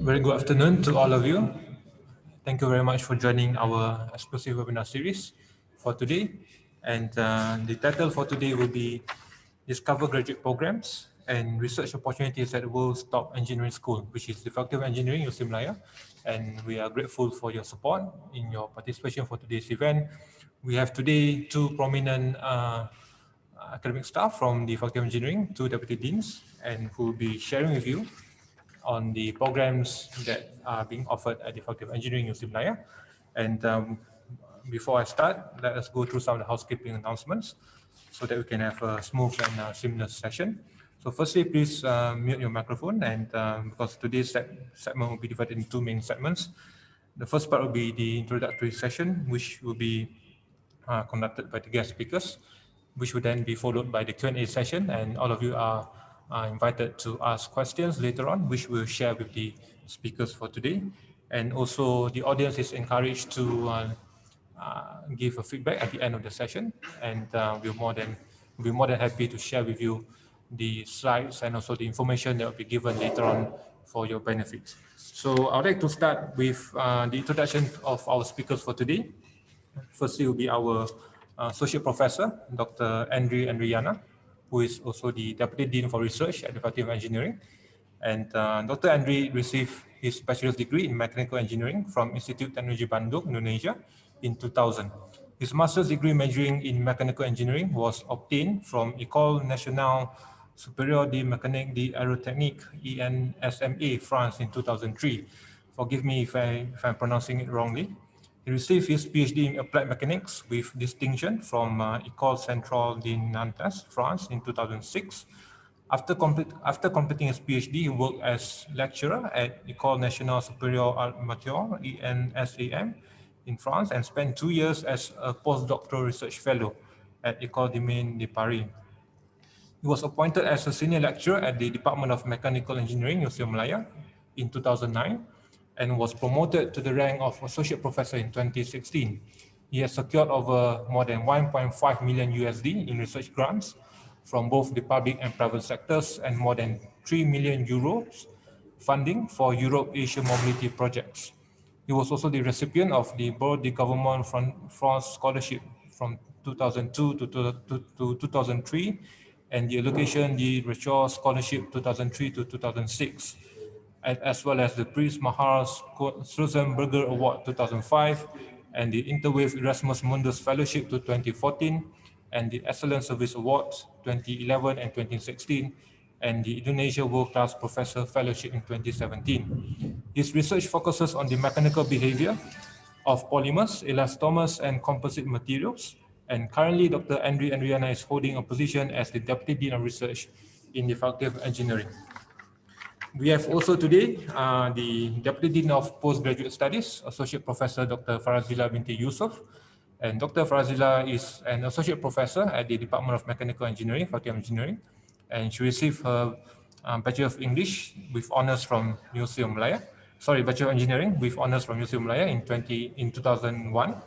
Very good afternoon to all of you. Thank you very much for joining our exclusive webinar series for today. And the title for today will be Discover Graduate Programs and Research Opportunities at the World's Top Engineering School, which is Effective Engineering Universiti Malaya. And we are grateful for your support in your participation for today's event. We have today two prominent academic staff from the Faculty of Engineering, two deputy deans, and who will be sharing with you on the programs that are being offered at the Faculty of Engineering Universiti Malaya. And before I start, let us go through some of the housekeeping announcements so that we can have a smooth and seamless session. So firstly, please mute your microphone, and because today's segment will be divided into two main segments. The first part will be the introductory session, which will be conducted by the guest speakers, which will then be followed by the Q&A session, and all of you are invited to ask questions later on, which we'll share with the speakers for today. And also the audience is encouraged to give a feedback at the end of the session, and we'll be more than happy to share with you the slides and also the information that will be given later on for your benefit. So I'd like to start with the introduction of our speakers for today. Firstly will be our Associate Professor, Dr. Andrew Andriana, who is also the Deputy Dean for Research at the Faculty of Engineering. And Dr. Andri received his bachelor's degree in mechanical engineering from Institute Teknologi Bandung, Indonesia in 2000. His master's degree majoring in mechanical engineering was obtained from École Nationale Supérieure de Mécanique et Aérotechnique, ENSMA, France in 2003. Forgive me if I'm pronouncing it wrongly. He received his PhD in applied mechanics with distinction from École Centrale de Nantes, France in 2006. After completing his PhD, he worked as lecturer at École Nationale Supérieure Arts Martiaux, ENSAM, in France, and spent 2 years as a postdoctoral research fellow at École des Mines de Paris. He was appointed as a senior lecturer at the Department of Mechanical Engineering, Universiti Malaya, in 2009, and was promoted to the rank of associate professor in 2016. He has secured over more than 1.5 million USD in research grants from both the public and private sectors, and more than 3 million euros funding for Europe-Asia mobility projects. He was also the recipient of the Board de Government France Scholarship from 2002 to 2003, and the Allocation de Recherche Scholarship 2003 to 2006, as well as the Prix Mahar Schwarzenberger Award 2005, and the Interwave Erasmus Mundus Fellowship to 2014, and the Excellent Service Awards 2011 and 2016, and the Indonesia World Class Professor Fellowship in 2017. His research focuses on the mechanical behavior of polymers, elastomers, and composite materials. And currently, Dr. Andrew Andriana is holding a position as the Deputy Dean of Research in the Faculty of Engineering. We have also today the Deputy Dean of Postgraduate Studies, Associate Professor Dr. Farazila binti Yusuf. And Dr. Farazila is an Associate Professor at the Department of Mechanical Engineering, Faculty of Engineering. And she received her Bachelor of English with honors from Universiti Malaya. Bachelor of Engineering with honors from Universiti Malaya in 2001.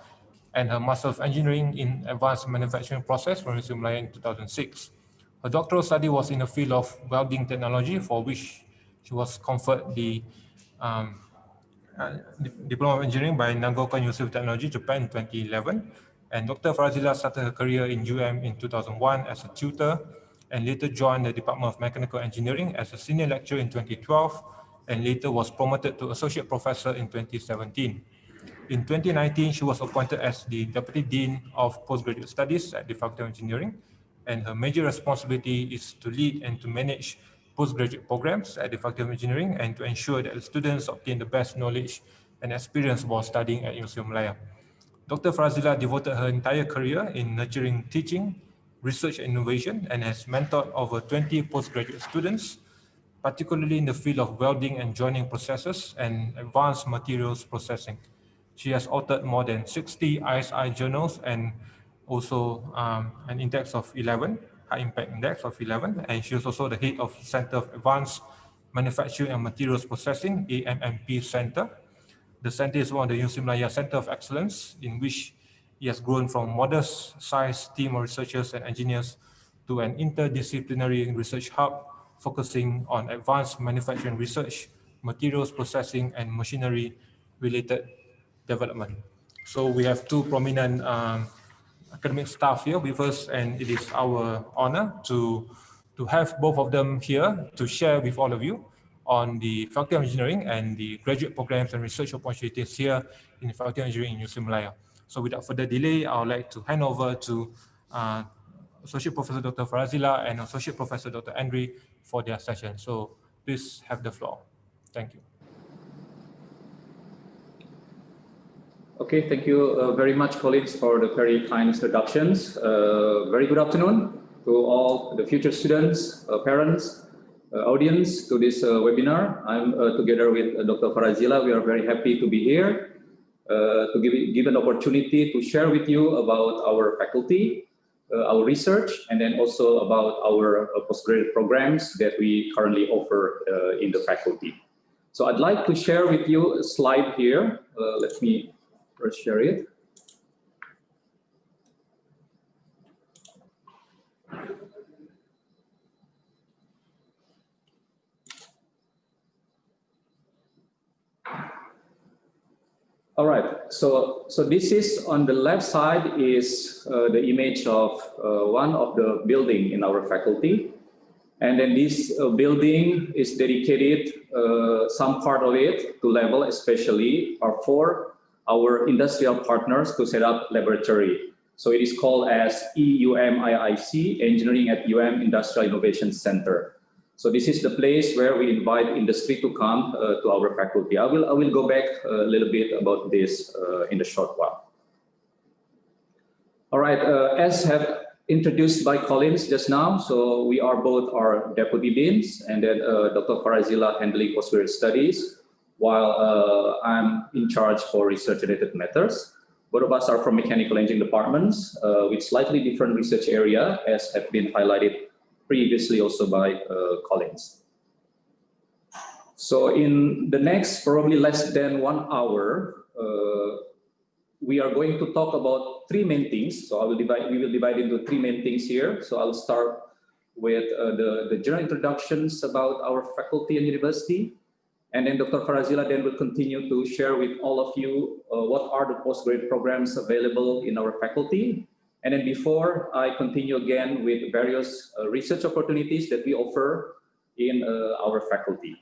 And her Master of Engineering in Advanced Manufacturing Process from Universiti Malaya in 2006. Her doctoral study was in the field of welding technology, for which she was conferred the Diploma of Engineering by Nagaoka University of Technology, Japan in 2011. And Dr. Farazila started her career in UM in 2001 as a tutor, and later joined the Department of Mechanical Engineering as a senior lecturer in 2012, and later was promoted to associate professor in 2017. In 2019, she was appointed as the Deputy Dean of Postgraduate Studies at the Faculty of Engineering, and her major responsibility is to lead and to manage postgraduate programs at the Faculty of Engineering, and to ensure that the students obtain the best knowledge and experience while studying at Universiti of Malaya. Dr. Farazila devoted her entire career in nurturing teaching, research and innovation, and has mentored over 20 postgraduate students, particularly in the field of welding and joining processes and advanced materials processing. She has authored more than 60 ISI journals and also an index of 11, high impact index of 11, and she is also the head of Center of Advanced Manufacturing and Materials Processing, AMMP Center. The center is one of the Universiti Malaya Center of Excellence, in which it has grown from modest-sized team of researchers and engineers to an interdisciplinary research hub focusing on advanced manufacturing research, materials processing, and machinery-related development. So we have two prominent academic staff here with us, and it is our honor to have both of them here to share with all of you on the Faculty of Engineering and the graduate programs and research opportunities here in the Faculty of Engineering in Universiti Malaya. So without further delay, I would like to hand over to Associate Professor Dr. Farazila and Associate Professor Dr. Andre for their session. So please have the floor. Thank you. Okay, thank you very much, colleagues, for the very kind introductions. Very good afternoon to all the future students, parents, audience to this webinar. I'm together with Dr. Farazila. We are very happy to be here to give an opportunity to share with you about our faculty, our research, and then also about our postgraduate programs that we currently offer in the faculty. So I'd like to share with you a slide here. Let me first share it. All right, so this is on the left side is the image of one of the building in our faculty. And then this building is dedicated, some part of it to level especially are for our industrial partners to set up laboratory. So it is called as EUMIIC, Engineering at Industrial Innovation Center. So this is the place where we invite industry to come to our faculty. I will go back a little bit about this in a short while. All right, as have introduced by Collins just now, so we are both our deputy deans, and then Dr. Farazila handling postgraduate studies, while I'm in charge for research-related matters. Both of us are from mechanical engineering departments with slightly different research area, as have been highlighted previously also by Collins. So in the next probably less than 1 hour, we are going to talk about three main things. So we will divide into three main things here. So I'll start with the general introductions about our faculty and university. And then Dr. Farazila then will continue to share with all of you what are the postgraduate programs available in our faculty. And then before I continue again with various research opportunities that we offer in our faculty.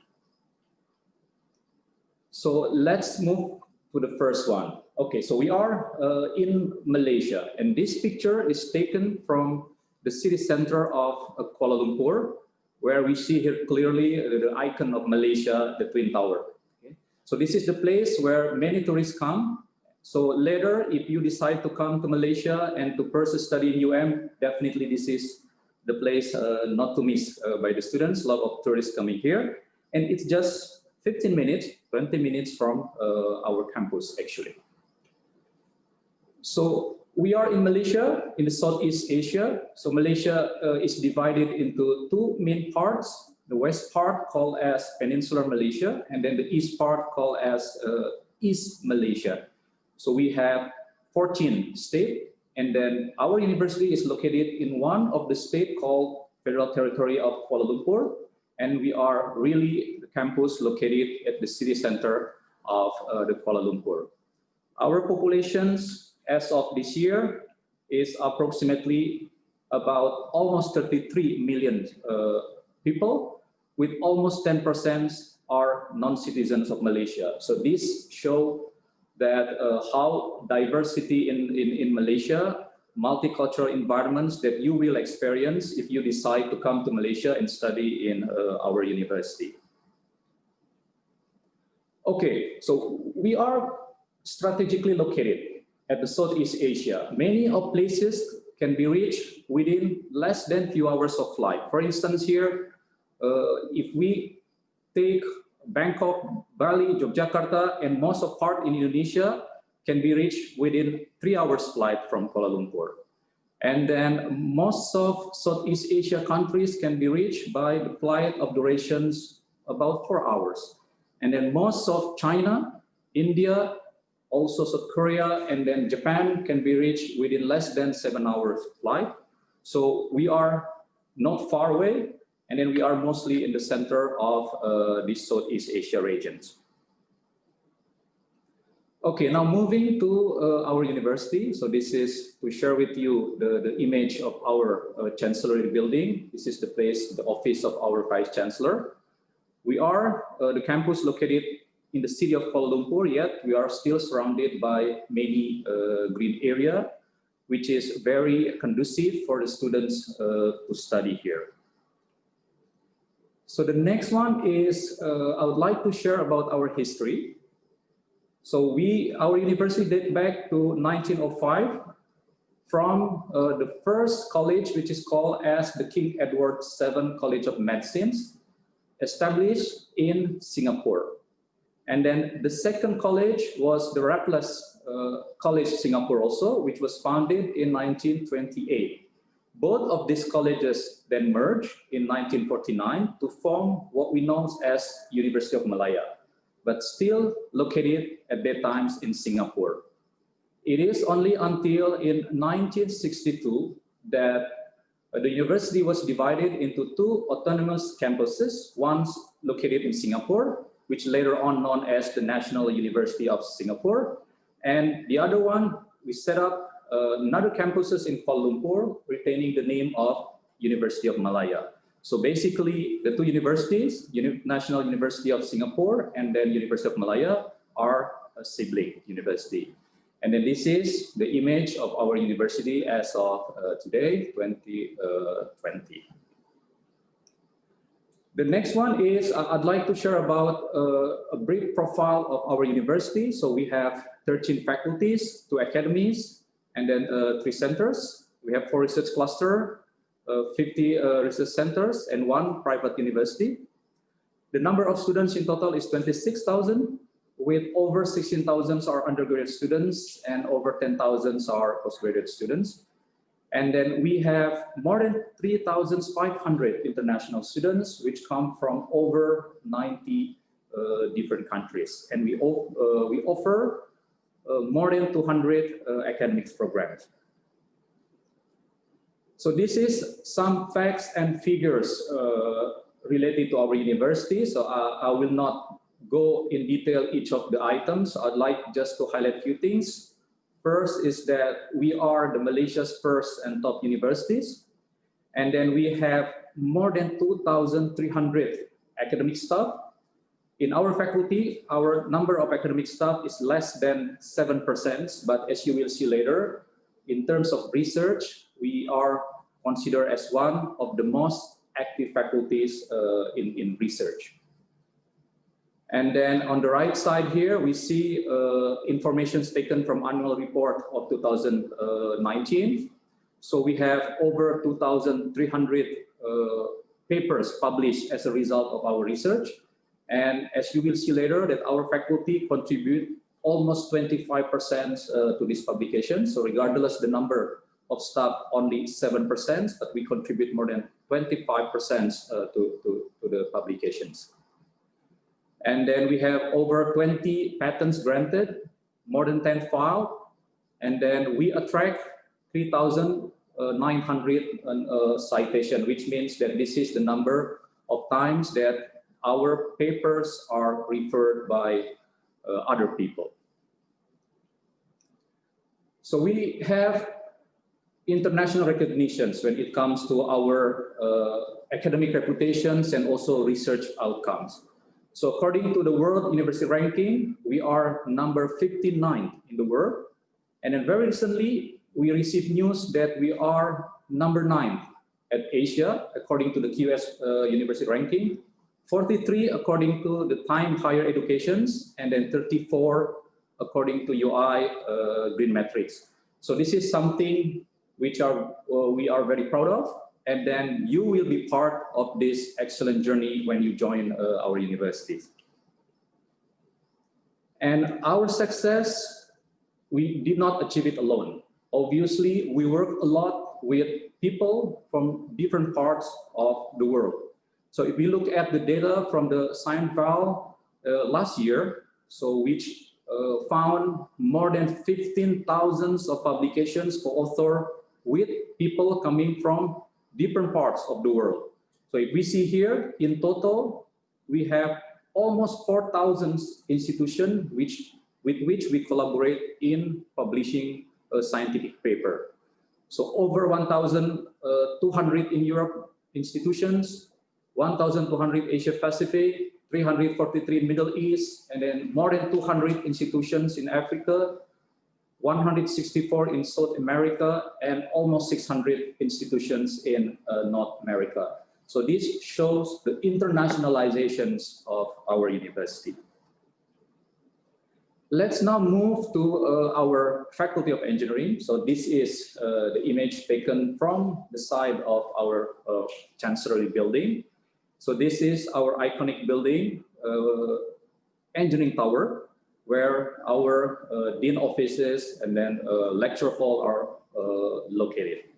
So let's move to the first one. Okay, so we are in Malaysia, and this picture is taken from the city center of Kuala Lumpur, where we see here clearly the icon of Malaysia, the Twin Tower. Okay? So this is the place where many tourists come. So later, if you decide to come to Malaysia and to pursue study in definitely this is the place not to miss by the students. A lot of tourists coming here. And it's just 15 minutes, 20 minutes from our campus, actually. So we are in Malaysia, in the Southeast Asia. So Malaysia is divided into two main parts. The west part called as Peninsular Malaysia, and then the east part called as East Malaysia. So we have 14 states, and then our university is located in one of the state called Federal Territory of Kuala Lumpur, and we are really the campus located at the city center of the Kuala Lumpur. Our populations as of this year is approximately about almost 33 million people, with almost 10% are non-citizens of Malaysia. So this shows that how diversity in Malaysia, multicultural environments that you will experience if you decide to come to Malaysia and study in our university. Okay, so we are strategically located at the Southeast Asia. Many of places can be reached within less than few hours of flight. For instance, here, if we take Bangkok, Bali, Yogyakarta, and most of part in Indonesia can be reached within 3 hours flight from Kuala Lumpur. And then most of Southeast Asia countries can be reached by the flight of durations about 4 hours. And then most of China, India, also South Korea, and then Japan can be reached within less than 7 hours flight. So we are not far away, and then we are mostly in the center of the Southeast Asia regions. Okay, now moving to our university. So this is to share with you the image of our Chancellery building. This is the place, the office of our Vice Chancellor. We are the campus located in the city of Kuala Lumpur, yet we are still surrounded by many green area, which is very conducive for the students to study here. So the next one is, I would like to share about our history. So our university dates back to 1905 from the first college, which is called as the King Edward VII College of Medicines, established in Singapore. And then the second college was the Raffles College Singapore also, which was founded in 1928. Both of these colleges then merged in 1949 to form what we know as University of Malaya, but still located at that time in Singapore. It is only until in 1962 that the university was divided into two autonomous campuses, one located in Singapore, which later on known as the National University of Singapore, and the other one, we set up another campuses in Kuala Lumpur, retaining the name of University of Malaya. So basically, the two universities, National University of Singapore and then University of Malaya, are a sibling university. And then this is the image of our university as of today, 2020. The next one is, I'd like to share about a brief profile of our university. So we have 13 faculties, 2 academies, and then 3 centers. We have 4 research clusters, 50 research centers, and 1 private university. The number of students in total is 26,000, with over 16,000 are undergraduate students and over 10,000 are postgraduate students. And then we have more than 3,500 international students, which come from over 90 different countries. And we offer more than 200 academics programs. So this is some facts and figures related to our university. So I will not go in detail each of the items. I'd like just to highlight a few things. First is that we are the Malaysia's first and top universities. And then we have more than 2,300 academic staff. In our faculty, our number of academic staff is less than 7%, but as you will see later, in terms of research, we are considered as one of the most active faculties in research. And then on the right side here, we see information taken from annual report of 2019. So we have over 2,300 papers published as a result of our research. And as you will see later, that our faculty contribute almost 25% to this publication. So regardless the number of staff, only 7%, but we contribute more than 25% to the publications. And then we have over 20 patents granted, more than 10 filed, and then we attract 3,900 citation, which means that this is the number of times that our papers are referred by other people. So we have international recognitions when it comes to our academic reputations and also research outcomes. So according to the World University Ranking, we are number 59 in the world. And then very recently, we received news that we are number 9 at Asia, according to the QS University Ranking, 43 according to the Time Higher Educations, and then 34 according to UI Green Metrics. So this is something which we are very proud of. And then you will be part of this excellent journey when you join our universities. And our success, we did not achieve it alone. Obviously, we work a lot with people from different parts of the world. So if we look at the data from the ScienceVal last year, so which found more than 15,000 of publications co-authored with people coming from different parts of the world. So if we see here, in total, we have almost 4,000 institutions with which we collaborate in publishing a scientific paper. So over 1,200 in Europe institutions, 1,200 Asia Pacific, 343 Middle East, and then more than 200 institutions in Africa, 164 in South America, and almost 600 institutions in North America. So this shows the internationalizations of our university. Let's now move to our Faculty of Engineering. So this is the image taken from the side of our Chancellery building. So this is our iconic building, Engineering Tower, where our dean offices and then lecture hall are located.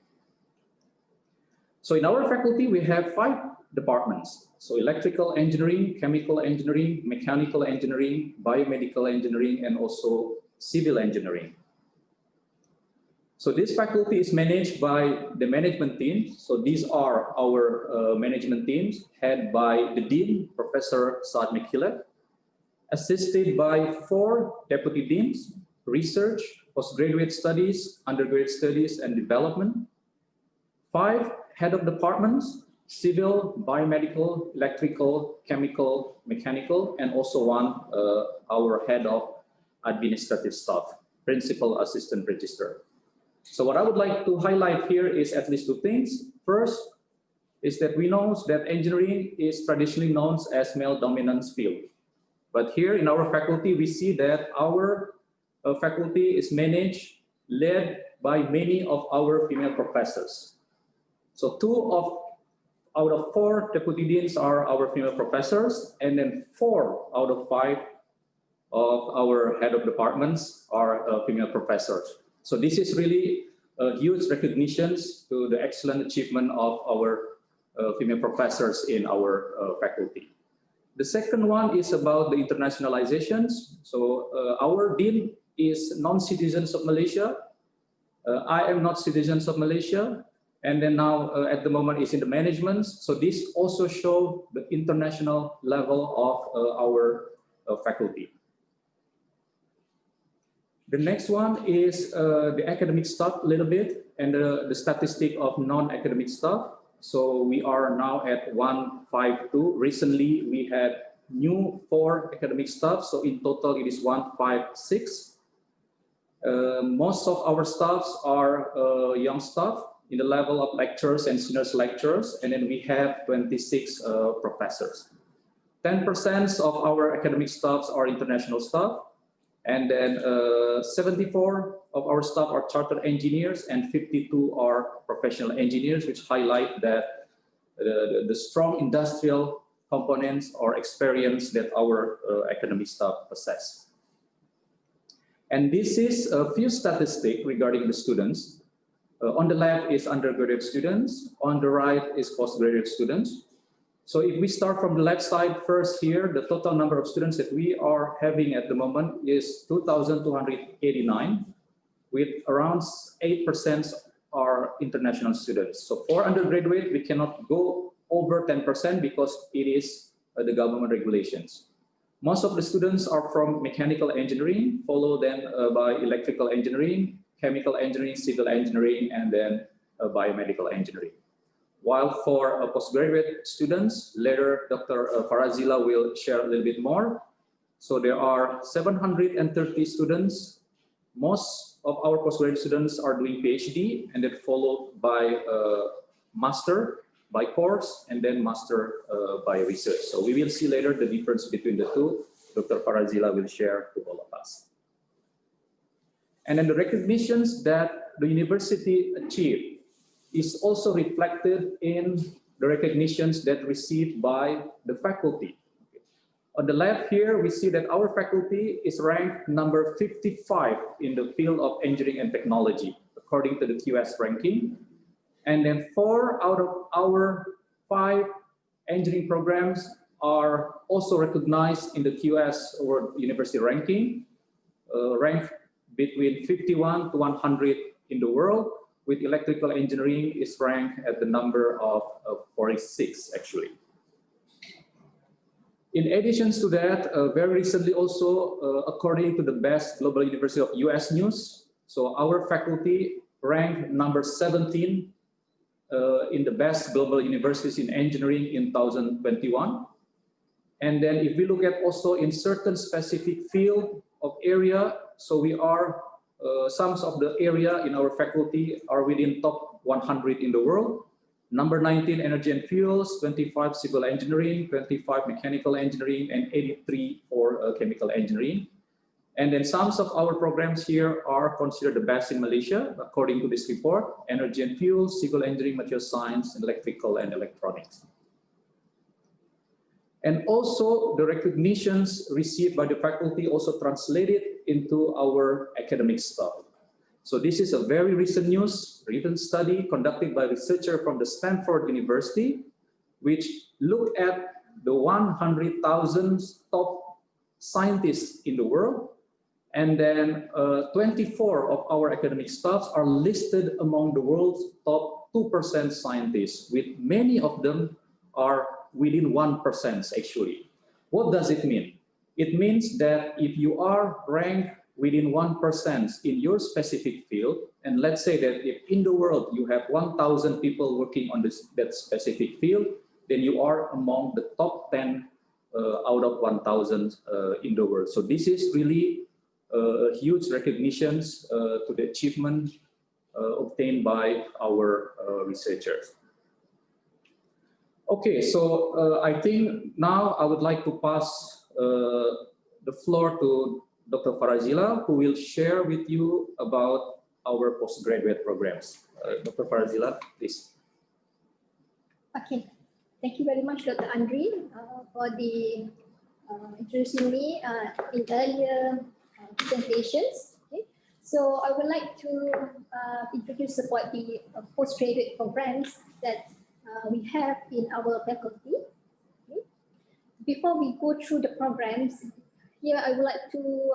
So in our faculty, we have 5 departments. So electrical engineering, chemical engineering, mechanical engineering, biomedical engineering, and also civil engineering. So this faculty is managed by the management team. So these are our management teams, headed by the dean, Professor Saad Mekhilet, assisted by 4 deputy deans, research, postgraduate studies, undergraduate studies, and development, 5 head of departments, civil, biomedical, electrical, chemical, mechanical, and also 1 our head of administrative staff, principal assistant registrar. So what I would like to highlight here is at least 2 things. First is that we know that engineering is traditionally known as male dominant field. But here in our faculty, we see that our faculty is managed, led by many of our female professors. So 2 out of 4 deputy deans are our female professors, and then 4 out of 5 of our head of departments are female professors. So this is really a huge recognition to the excellent achievement of our female professors in our faculty. The second one is about the internationalizations. So our dean is non-citizens of Malaysia. I am not citizens of Malaysia. And then now at the moment is in the management. So this also shows the international level of our faculty. The next one is the academic staff a little bit, and the statistic of non-academic staff. So we are now at 152. Recently we had new 4 academic staff. So in total it is 156. Most of our staffs are young staff in the level of lecturers and senior lecturers, and then we have 26 professors. 10% of our academic staffs are international staff, and then 74 of our staff are chartered engineers, and 52 are professional engineers, which highlight that the strong industrial components or experience that our academic staff possess. And this is a few statistics regarding the students. On the left is undergraduate students, on the right is postgraduate students. So if we start from the left side first here, the total number of students that we are having at the moment is 2,289, with around 8% are international students. So for undergraduate, we cannot go over 10% because it is the government regulations. Most of the students are from mechanical engineering, followed then by electrical engineering, chemical engineering, civil engineering, and then biomedical engineering. While for postgraduate students, later Dr. Farazila will share a little bit more. So there are 730 students. Most of our postgraduate students are doing PhD, and then followed by master by course, and then master by research. So we will see later the difference between the two. Dr. Farazila will share to all of us. And then the recognitions that the university achieved is also reflected in the recognitions that received by the faculty. On the left here, we see that our faculty is ranked number 55 in the field of engineering and technology, according to the QS ranking. And then 4 out of our 5 engineering programs are also recognized in the QS or university ranking, ranked between 51 to 100 in the world, with electrical engineering is ranked at the number of 46 actually. In addition to that, very recently also, according to the best global university of US News, so our faculty ranked number 17 in the best global universities in engineering in 2021. And then if we look at also in certain specific field of area, so we are, some of the area in our faculty are within top 100 in the world. Number 19, energy and fuels, 25, civil engineering, 25, mechanical engineering, and 83 for chemical engineering. And then some of our programs here are considered the best in Malaysia, according to this report: energy and fuels, civil engineering, material science, electrical and electronics. And also the recognitions received by the faculty also translated into our academic staff. So this is a very recent news, recent study conducted by researchers from the Stanford University, which looked at the 100,000 top scientists in the world. And then 24 of our academic staffs are listed among the world's top 2% scientists, with many of them are within 1% actually. What does it mean? It means that if you are ranked within 1% in your specific field, and let's say that if in the world you have 1,000 people working on that specific field, then you are among the top 10 out of 1,000 in the world. So this is really a huge recognition to the achievement obtained by our researchers. Okay, so I think now I would like to pass the floor to Dr. Farazila, who will share with you about our postgraduate programs. Dr. Farazila, please. Okay, thank you very much, Dr. Andri, for the introducing me in earlier presentations. Okay. So I would like to introduce about the postgraduate programs that we have in our faculty. Okay. Before we go through the programs, here I would like to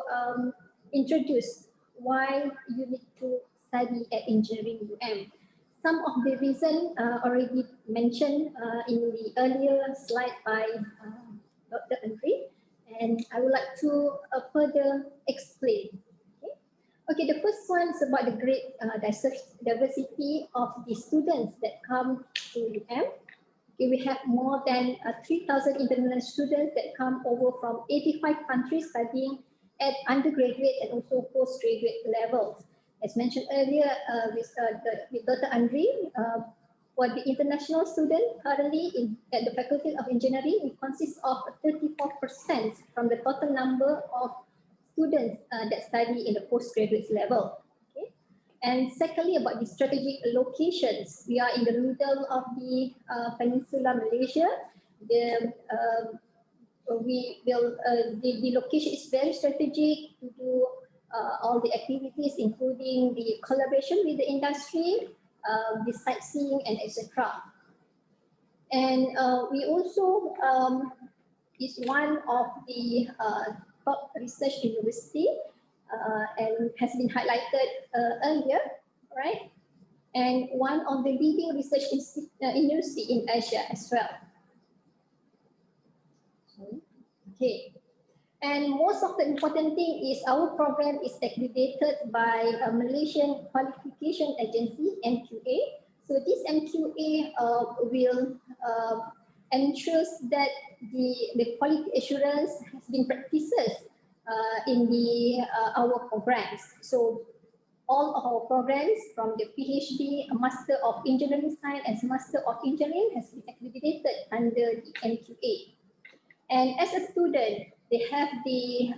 introduce why you need to study at Engineering UM. Some of the reasons already mentioned in the earlier slide by Dr. Andri, and I would like to further explain. Okay, the first one is about the great diversity of the students that come to UM. Okay, we have more than 3,000 international students that come over from 85 countries studying at undergraduate and also postgraduate levels. As mentioned earlier with Dr. Andri, for the international student currently at the Faculty of Engineering, it consists of 34% from the total number of students that study in the postgraduate level. Okay. And secondly, about the strategic locations, we are in the middle of the Peninsula Malaysia. The location is very strategic to do all the activities, including the collaboration with the industry, the sightseeing, and etc. And we also is one of the top research university and has been highlighted earlier, right? And one of the leading research university in Asia as well. Okay. And most of the important thing is our program is accredited by a Malaysian Qualification Agency, MQA. So this MQA will ensure that the quality assurance has been practices in our programs. So all of our programs from the PhD, Master of Engineering Science, and Master of Engineering has been accredited under the MQA. And as a student, they have the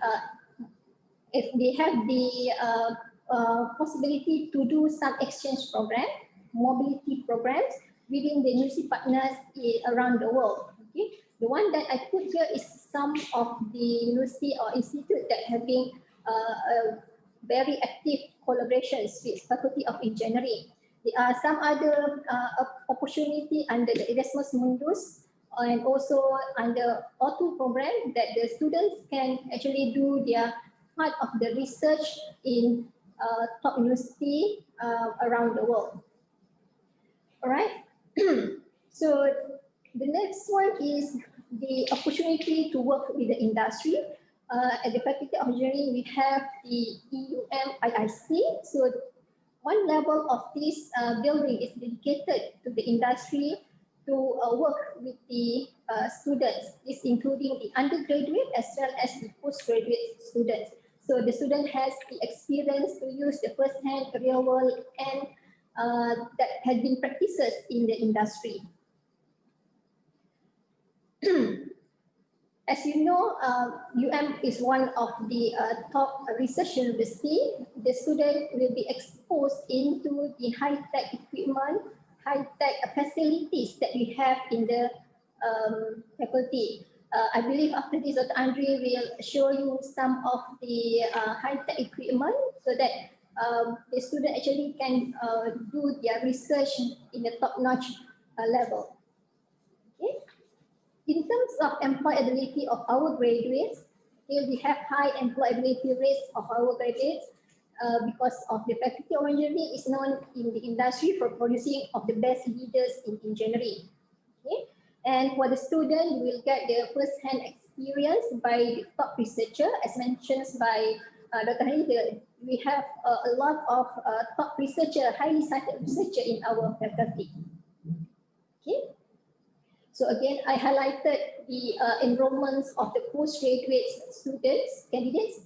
possibility to do some exchange program, mobility programs within the university partners around the world. Okay, the one that I put here is some of the university or institute that have been very active collaborations with Faculty of Engineering. There are some other opportunity under the Erasmus Mundus and also under O2 program that the students can actually do their part of the research in top university around the world. All right. So the next one is the opportunity to work with the industry. At the Faculty of Engineering, we have the EUMIIC. So one level of this building is dedicated to the industry to work with the students, this including the undergraduate as well as the postgraduate students. So the student has the experience to use the first-hand real world and that has been practices in the industry. As you know, UM is one of the top research university. The student will be exposed into the high-tech equipment, high-tech facilities that we have in the faculty. I believe after this, Dr. Andre will show you some of the high-tech equipment so that the student actually can do their research in a top-notch level. Okay. In terms of employability of our graduates, okay, we have high employability rates of our graduates because of the Faculty of Engineering is known in the industry for producing of the best leaders in engineering. Okay? And for the student, you will get the first-hand experience by the top researcher, as mentioned by Dr. Haida. We have a lot of top researcher, highly cited researcher in our faculty. Okay. So again, I highlighted the enrollments of the postgraduate students, candidates.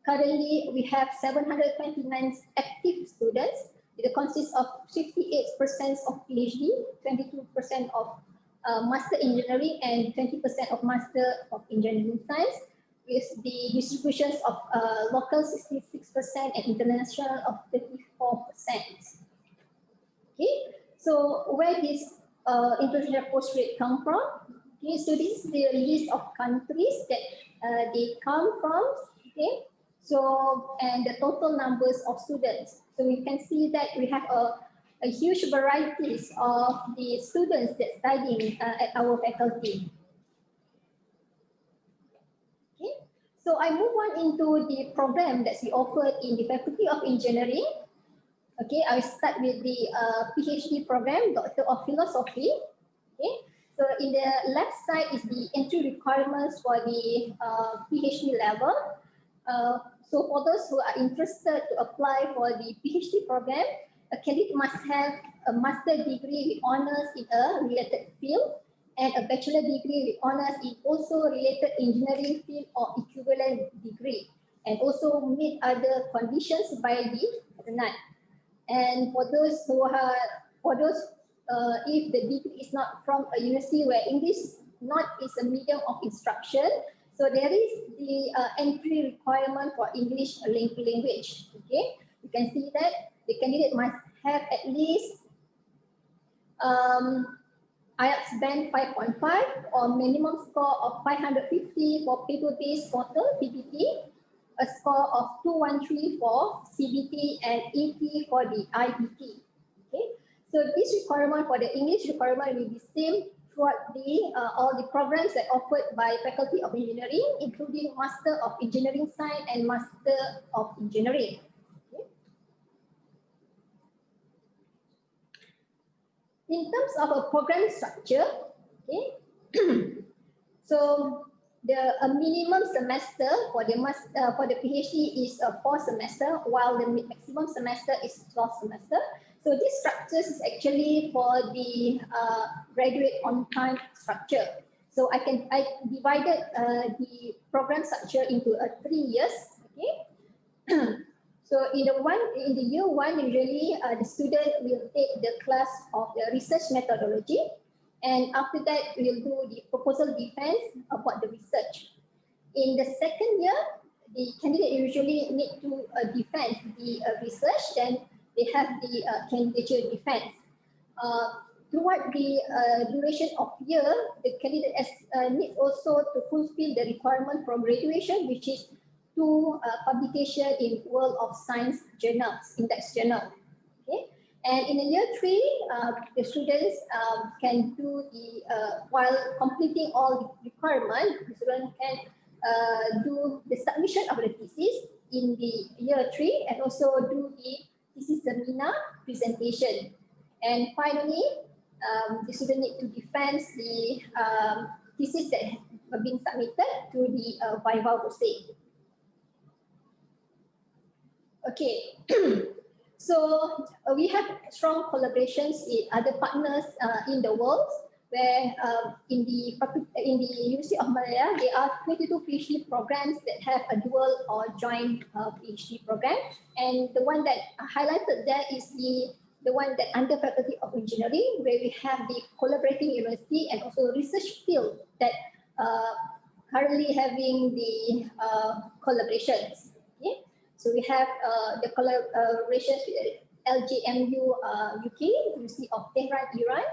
Currently, we have 729 active students. It consists of 58% of PhD, 22% of Master Engineering, and 20% of Master of Engineering Science, with the distributions of local 66% and international of 34%. Okay, so where this international postgrad come from? Okay, so this is the list of countries that they come from. Okay, so and the total numbers of students. So we can see that we have a huge varieties of the students that studying at our faculty. Okay, so I move on into the program that we offer in the Faculty of Engineering. Okay, I start with the PhD program, Doctor of Philosophy. Okay, so in the left side is the entry requirements for the PhD level. So for those who are interested to apply for the PhD program, a candidate must have a master degree with honors in a related field and a bachelor degree with honors in also related engineering field or equivalent degree, and also meet other conditions by the Senate. And for those who are, if the degree is not from a university where English not is a medium of instruction, so there is the entry requirement for English language. Okay, you can see that the candidate must have at least IELTS band 5.5 or minimum score of 550 for paper-based portal PPT, a score of 213 for CBT and 80 for the IBT. Okay, so this requirement for the English requirement will be same throughout the all the programs that offered by Faculty of Engineering, including Master of Engineering Science and Master of Engineering. Okay. In terms of a program structure, okay, so the minimum semester for the PhD is 4 semester, while the maximum semester is 12 semester. So this structure is actually for the graduate on time structure. So I divided the program structure into 3 years. Okay. So in the year one, usually the student will take the class of the research methodology. And after that, we'll do the proposal defense about the research. In the second year, the candidate usually need to defend the research, then they have the candidature defense. Throughout the duration of year, the candidate needs also to fulfill the requirement from graduation, which is 2 publication in World of Science journals, index journal. Okay. And in the year 3, the students can do the, while completing all the requirements, the student can do the submission of the thesis in the year 3 and also do the thesis seminar presentation. And finally, the student need to defend the thesis that have been submitted to the viva voce. Okay, so we have strong collaborations with other partners in the world, where in the University of Malaya, there are 22 PhD programs that have a dual or joint PhD program. And the one that I highlighted there is the one that under Faculty of Engineering, where we have the collaborating university and also research field that currently having the collaborations. Okay? So we have the collaborations with LJMU UK, University of Tehran, Iran,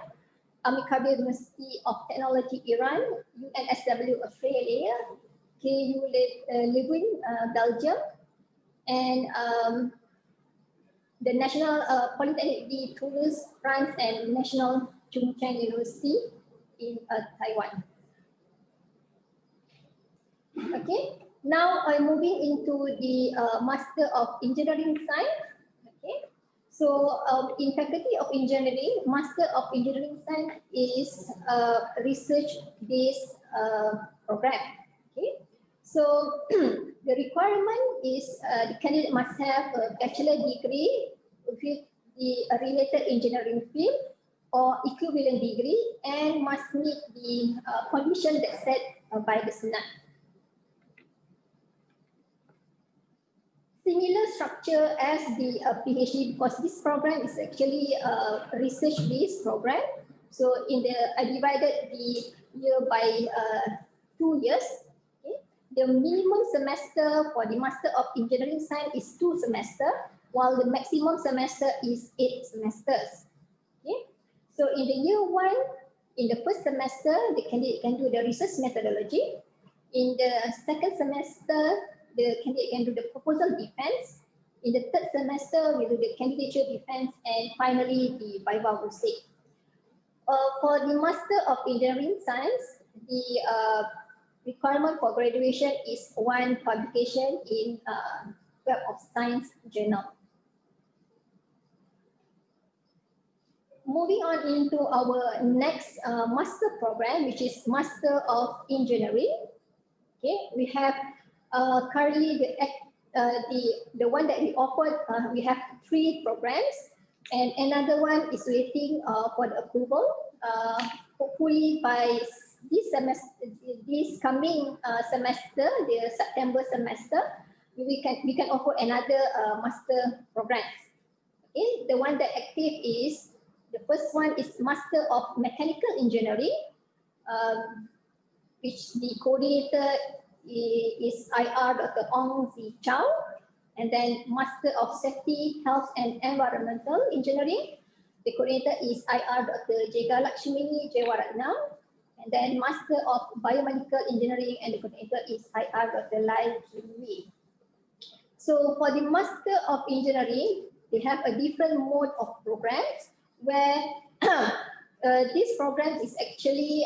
Amicable University of Technology, Iran, UNSW, Australia, KU Leuven, Belgium, and the National Polytechnic de Toulouse, France, and National Chung Cheng University in Taiwan. Okay. Now I'm moving into the Master of Engineering Science. Okay, so in Faculty of Engineering, Master of Engineering Science is a research-based program. Okay, so the requirement is the candidate must have a bachelor degree with the related engineering field or equivalent degree and must meet the condition that's set by the Senate. Similar structure as the PhD, because this program is actually a research-based program. So I divided the year by 2 years. Okay. The minimum semester for the Master of Engineering Science is 2 semesters, while the maximum semester is 8 semesters. Okay. So in the year 1, in the first semester, the candidate can do the research methodology. In the second semester, the candidate can do the proposal defense. In the third semester, we do the candidature defense, and finally the viva voce. For the Master of Engineering Science, the requirement for graduation is 1 publication in Web of Science journal. Moving on into our next master program, which is Master of Engineering. Okay, we have currently the one that we offered, we have 3 programs, and another one is waiting for the approval. Hopefully by this semester, this coming semester, the September semester, we can offer another master program. Okay, the one that active is the first one is Master of Mechanical Engineering, which the coordinator is IR Dr. Ong Zi Chow, and then Master of Safety, Health and Environmental Engineering. The coordinator is IR Dr. Jega Lakshmini Jewaratnam, and then Master of Biomedical Engineering, and the coordinator is IR Dr. Lai Kim. So for the Master of Engineering, they have a different mode of programs where this program is actually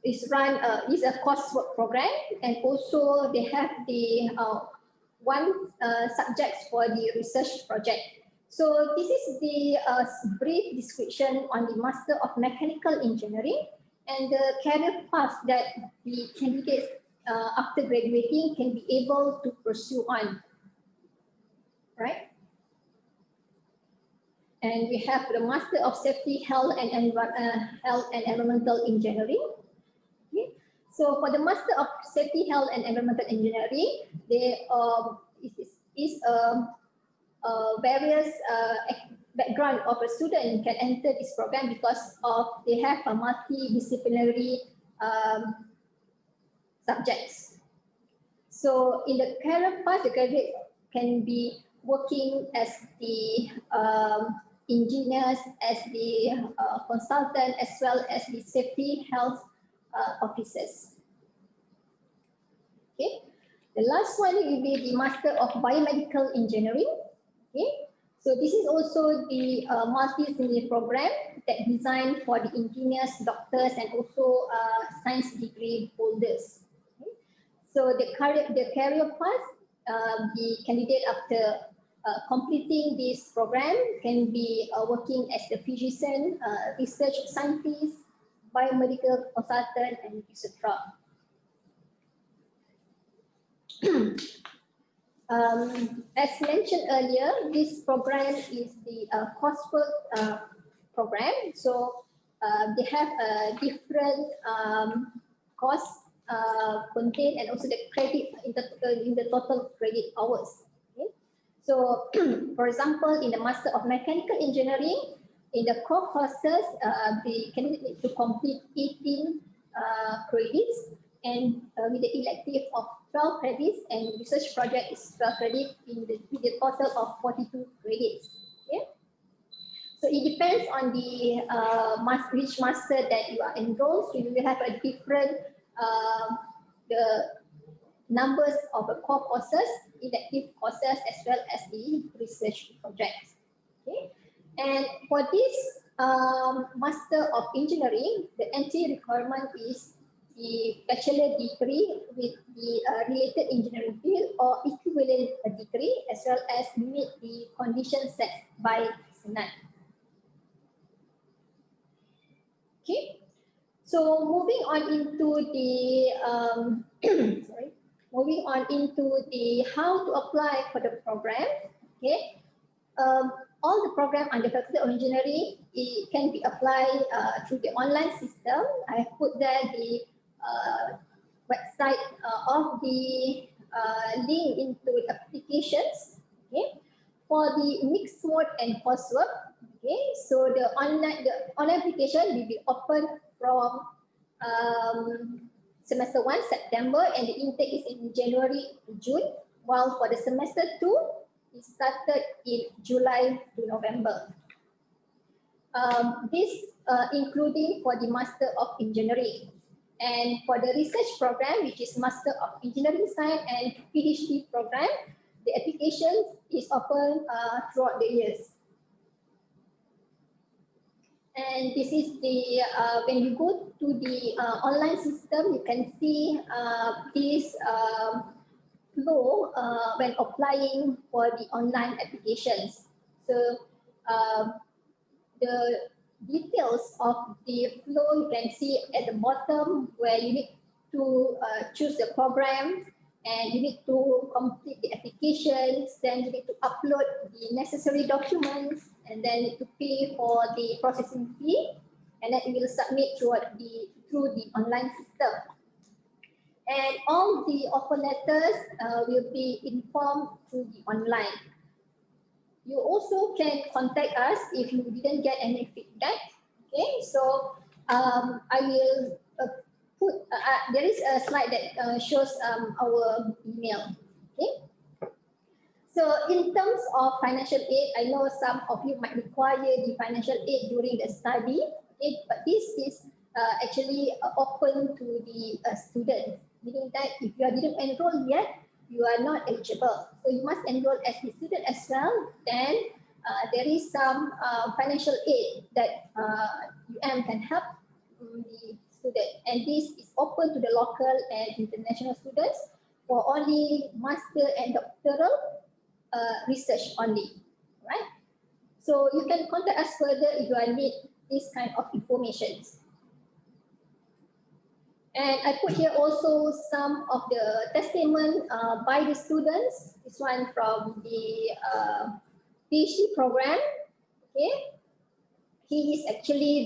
is a coursework program, and also they have the 1 subjects for the research project. So this is the brief description on the Master of Mechanical Engineering and the career path that the candidates after graduating can be able to pursue on, right? And we have the Master of Safety, Health and Environmental Engineering. Okay. So for the Master of Safety, Health and Environmental Engineering, there is various background of a student can enter this program because of they have a multidisciplinary subjects. So in the career path, the graduate can be working as the engineers, as the consultant, as well as the safety health officers. Okay. The last one will be the Master of Biomedical Engineering. Okay. So this is also the multi-disciplinary program that designed for the engineers, doctors, and also science degree holders. Okay. So the career path, the candidate after completing this program can be working as a physician, research scientist, biomedical consultant, and etc. As mentioned earlier, this program is the coursework program. So they have a different course content and also the credit in the total credit hours. Okay? So, for example, in the Master of Mechanical Engineering, in the core courses, the candidate needs to complete 18 credits, and with the elective of 12 credits, and research project is 12 credits with the total of 42 credits. Okay? So it depends on the which master that you are enrolled. So you will have a different the numbers of the core courses, elective courses, as well as the research projects. Okay, and for this Master of Engineering, the entry requirement is the bachelor degree with the related engineering field or equivalent degree, as well as meet the conditions set by Senat. Okay, so moving on into the moving on into the how to apply for the program. Okay, all the program under Faculty of Engineering, it can be applied through the online system. I put there the website of the link into the applications. Okay, for the mixed mode and coursework. Okay, so the online application will be open from semester 1 September, and the intake is in January to June, while for the semester 2 it started in July to November. This including for the Master of Engineering. And for the research program, which is Master of Engineering Science and PhD program, the application is open throughout the years. And this is the, when you go to the online system, you can see this flow when applying for the online applications. So the details of the flow you can see at the bottom, where you need to choose the program, and you need to complete the applications, then you need to upload the necessary documents, and then need to pay for the processing fee, and then you will submit through the online system. And all the offer letters will be informed through the online. You also can contact us if you didn't get any feedback. Okay, so I will put, there is a slide that shows our email. Okay, so in terms of financial aid, I know some of you might require the financial aid during the study. Okay, but this is actually open to the students, meaning that if you didn't enroll yet, you are not eligible. So you must enroll as a student as well. Then there is some financial aid that UM can help the student. And this is open to the local and international students for only master and doctoral research only, right? So you can contact us further if you need this kind of information. And I put here also some of the testimony by the students. This one from the PhD program. Okay, he is actually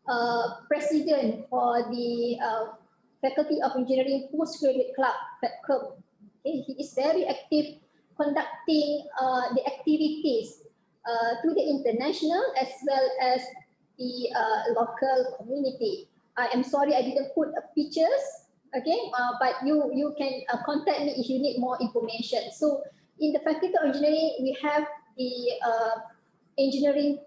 the president for the Faculty of Engineering Postgraduate Club, FEPCUM. Okay, he is very active conducting the activities to the international as well as the local community. I am sorry I didn't put pictures, okay, but you can contact me if you need more information. So in the Faculty of Engineering, we have the engineering,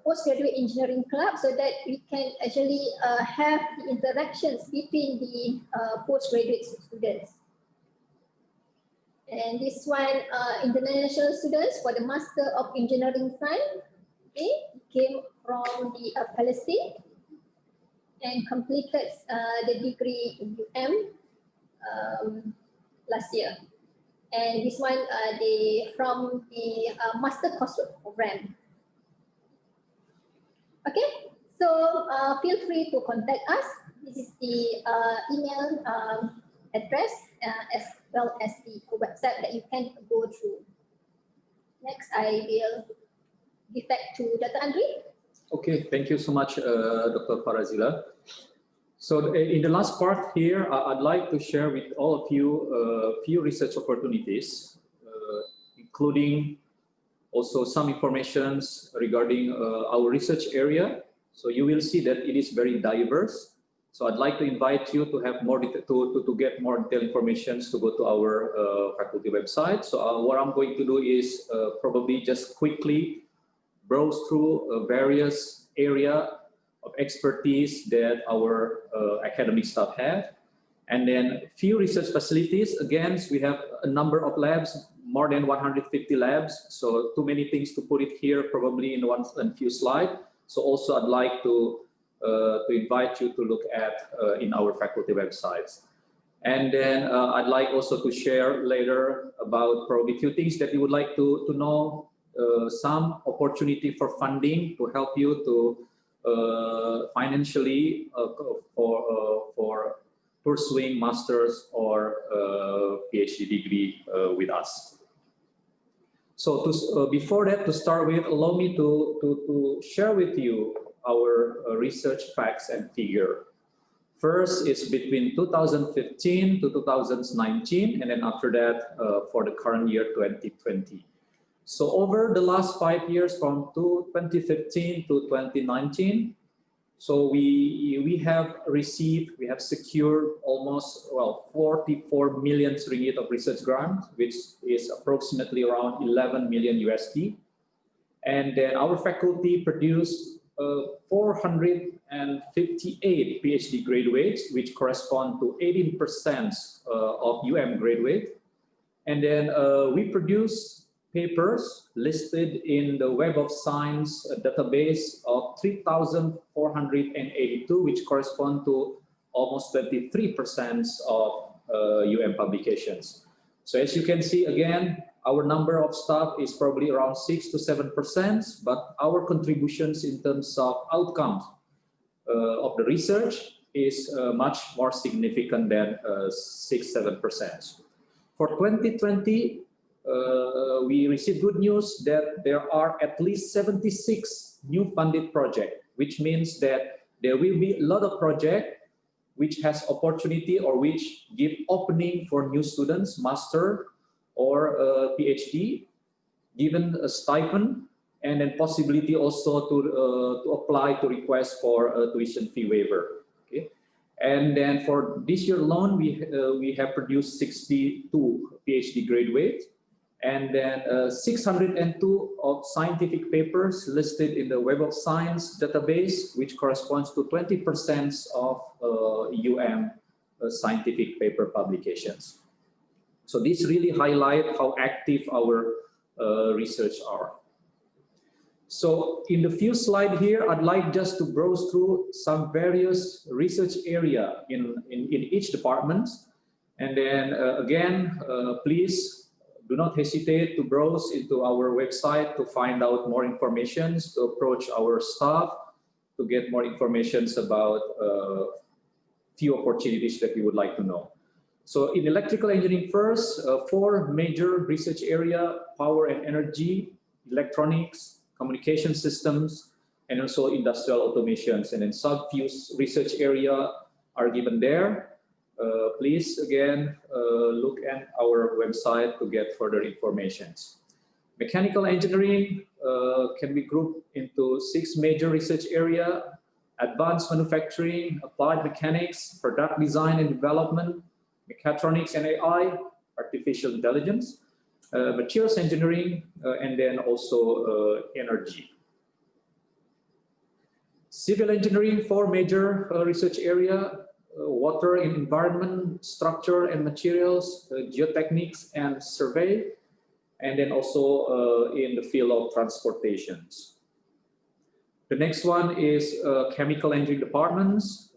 postgraduate engineering club, so that we can actually have the interactions between the postgraduate students. And this one, international students for the Master of Engineering Science, okay, came from the Palestine and completed the degree in UM last year. And this one, they from the master course program. Okay, so feel free to contact us. This is the email address as well as the website that you can go through. Next, I will give back to Dr. Andri. Okay, thank you so much, Dr. Farazila. So in the last part here, I'd like to share with all of you a few research opportunities, including also some informations regarding our research area. So you will see that it is very diverse. So I'd like to invite you to have more to get more detailed information to go to our faculty website. So what I'm going to do is probably just quickly browse through various area of expertise that our academic staff have. And then few research facilities. Again, we have a number of labs, more than 150 labs. So too many things to put it here probably in a few slides. So also I'd like to invite you to look at in our faculty websites. And then I'd like also to share later about probably a few things that you would like to know, some opportunity for funding to help you to financially for pursuing master's or PhD degree with us. So before that, to start with, allow me to share with you our research facts and figure. First is between 2015 to 2019, and then after that for the current year 2020. So over the last 5 years from 2015 to 2019, so we have secured almost 44 million ringgit of research grants, which is approximately around 11 million USD. And then our faculty produced 458 PhD graduates, which correspond to 18% of graduate. And then we produce papers listed in the Web of Science database of 3,482, which correspond to almost 23% of publications. So as you can see, again, our number of staff is probably around 6 to 7%, but our contributions in terms of outcomes of the research is much more significant than 6–7%. For 2020, we received good news that there are at least 76 new funded projects, which means that there will be a lot of projects which has opportunity or which give opening for new students, master or PhD, given a stipend, and then possibility also to apply to request for a tuition fee waiver. Okay, and then for this year alone, we have produced 62 PhD graduates, and then 602 of scientific papers listed in the Web of Science database, which corresponds to 20% of scientific paper publications. So this really highlights how active our research are. So in the few slides here, I'd like just to browse through some various research area in each department. And then again, please do not hesitate to browse into our website to find out more information, to approach our staff to get more information about few opportunities that you would like to know. So in electrical engineering first, 4 major research area: power and energy, electronics, communication systems, and also industrial automations. And then sub-few research area are given there. Please again look at our website to get further information. Mechanical engineering can be grouped into 6 major research area: advanced manufacturing, applied mechanics, product design and development, mechatronics and AI, artificial intelligence, materials engineering, and then also energy. Civil engineering, 4 major research area: water and environment, structure and materials, geotechnics and survey, and then also in the field of transportations. The next one is chemical engineering departments,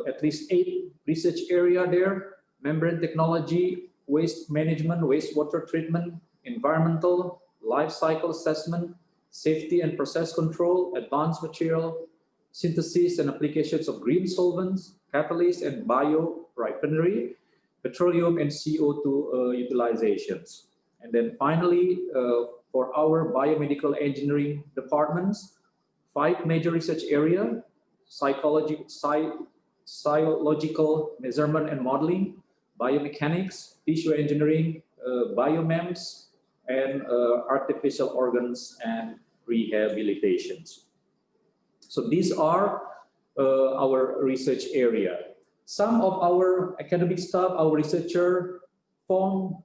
at least 8 research area there: membrane technology, waste management, wastewater treatment, environmental, life cycle assessment, safety and process control, advanced material, synthesis and applications of green solvents, catalysts and biorefinery, petroleum and CO2 utilizations. And then finally, for our biomedical engineering departments, 5 major research areas: psychological measurement and modeling, biomechanics, tissue engineering, biomems, and artificial organs and rehabilitations. So these are our research area. Some of our academic staff, our researcher, form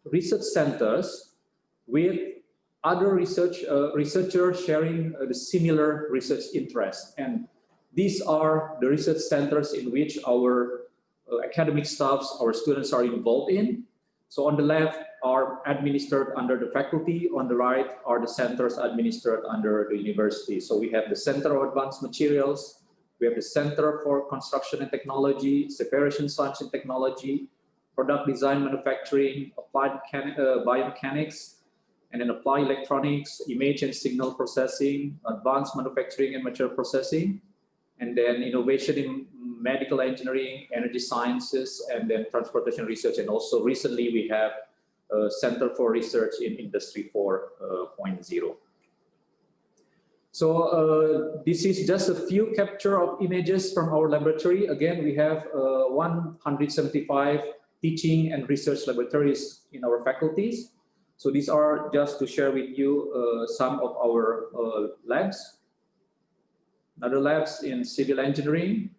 research centers with other researchers sharing the similar research interests. And these are the research centers in which our academic staffs, our students are involved in. So on the left are administered under the faculty, on the right are the centers administered under the university. So we have the Center of Advanced Materials, we have the Center for Construction and Technology, Separation Science and Technology, Product Design Manufacturing, Applied Biomechanics, and then Applied Electronics, Image and Signal Processing, Advanced Manufacturing and Material Processing, and then Innovation in Medical Engineering, Energy Sciences, and then Transportation Research. And also recently we have Center for Research in Industry 4.0. So this is just a few capture of images from our laboratory. Again, we have 175 teaching and research laboratories in our faculties. So these are just to share with you some of our labs. Other labs in civil engineering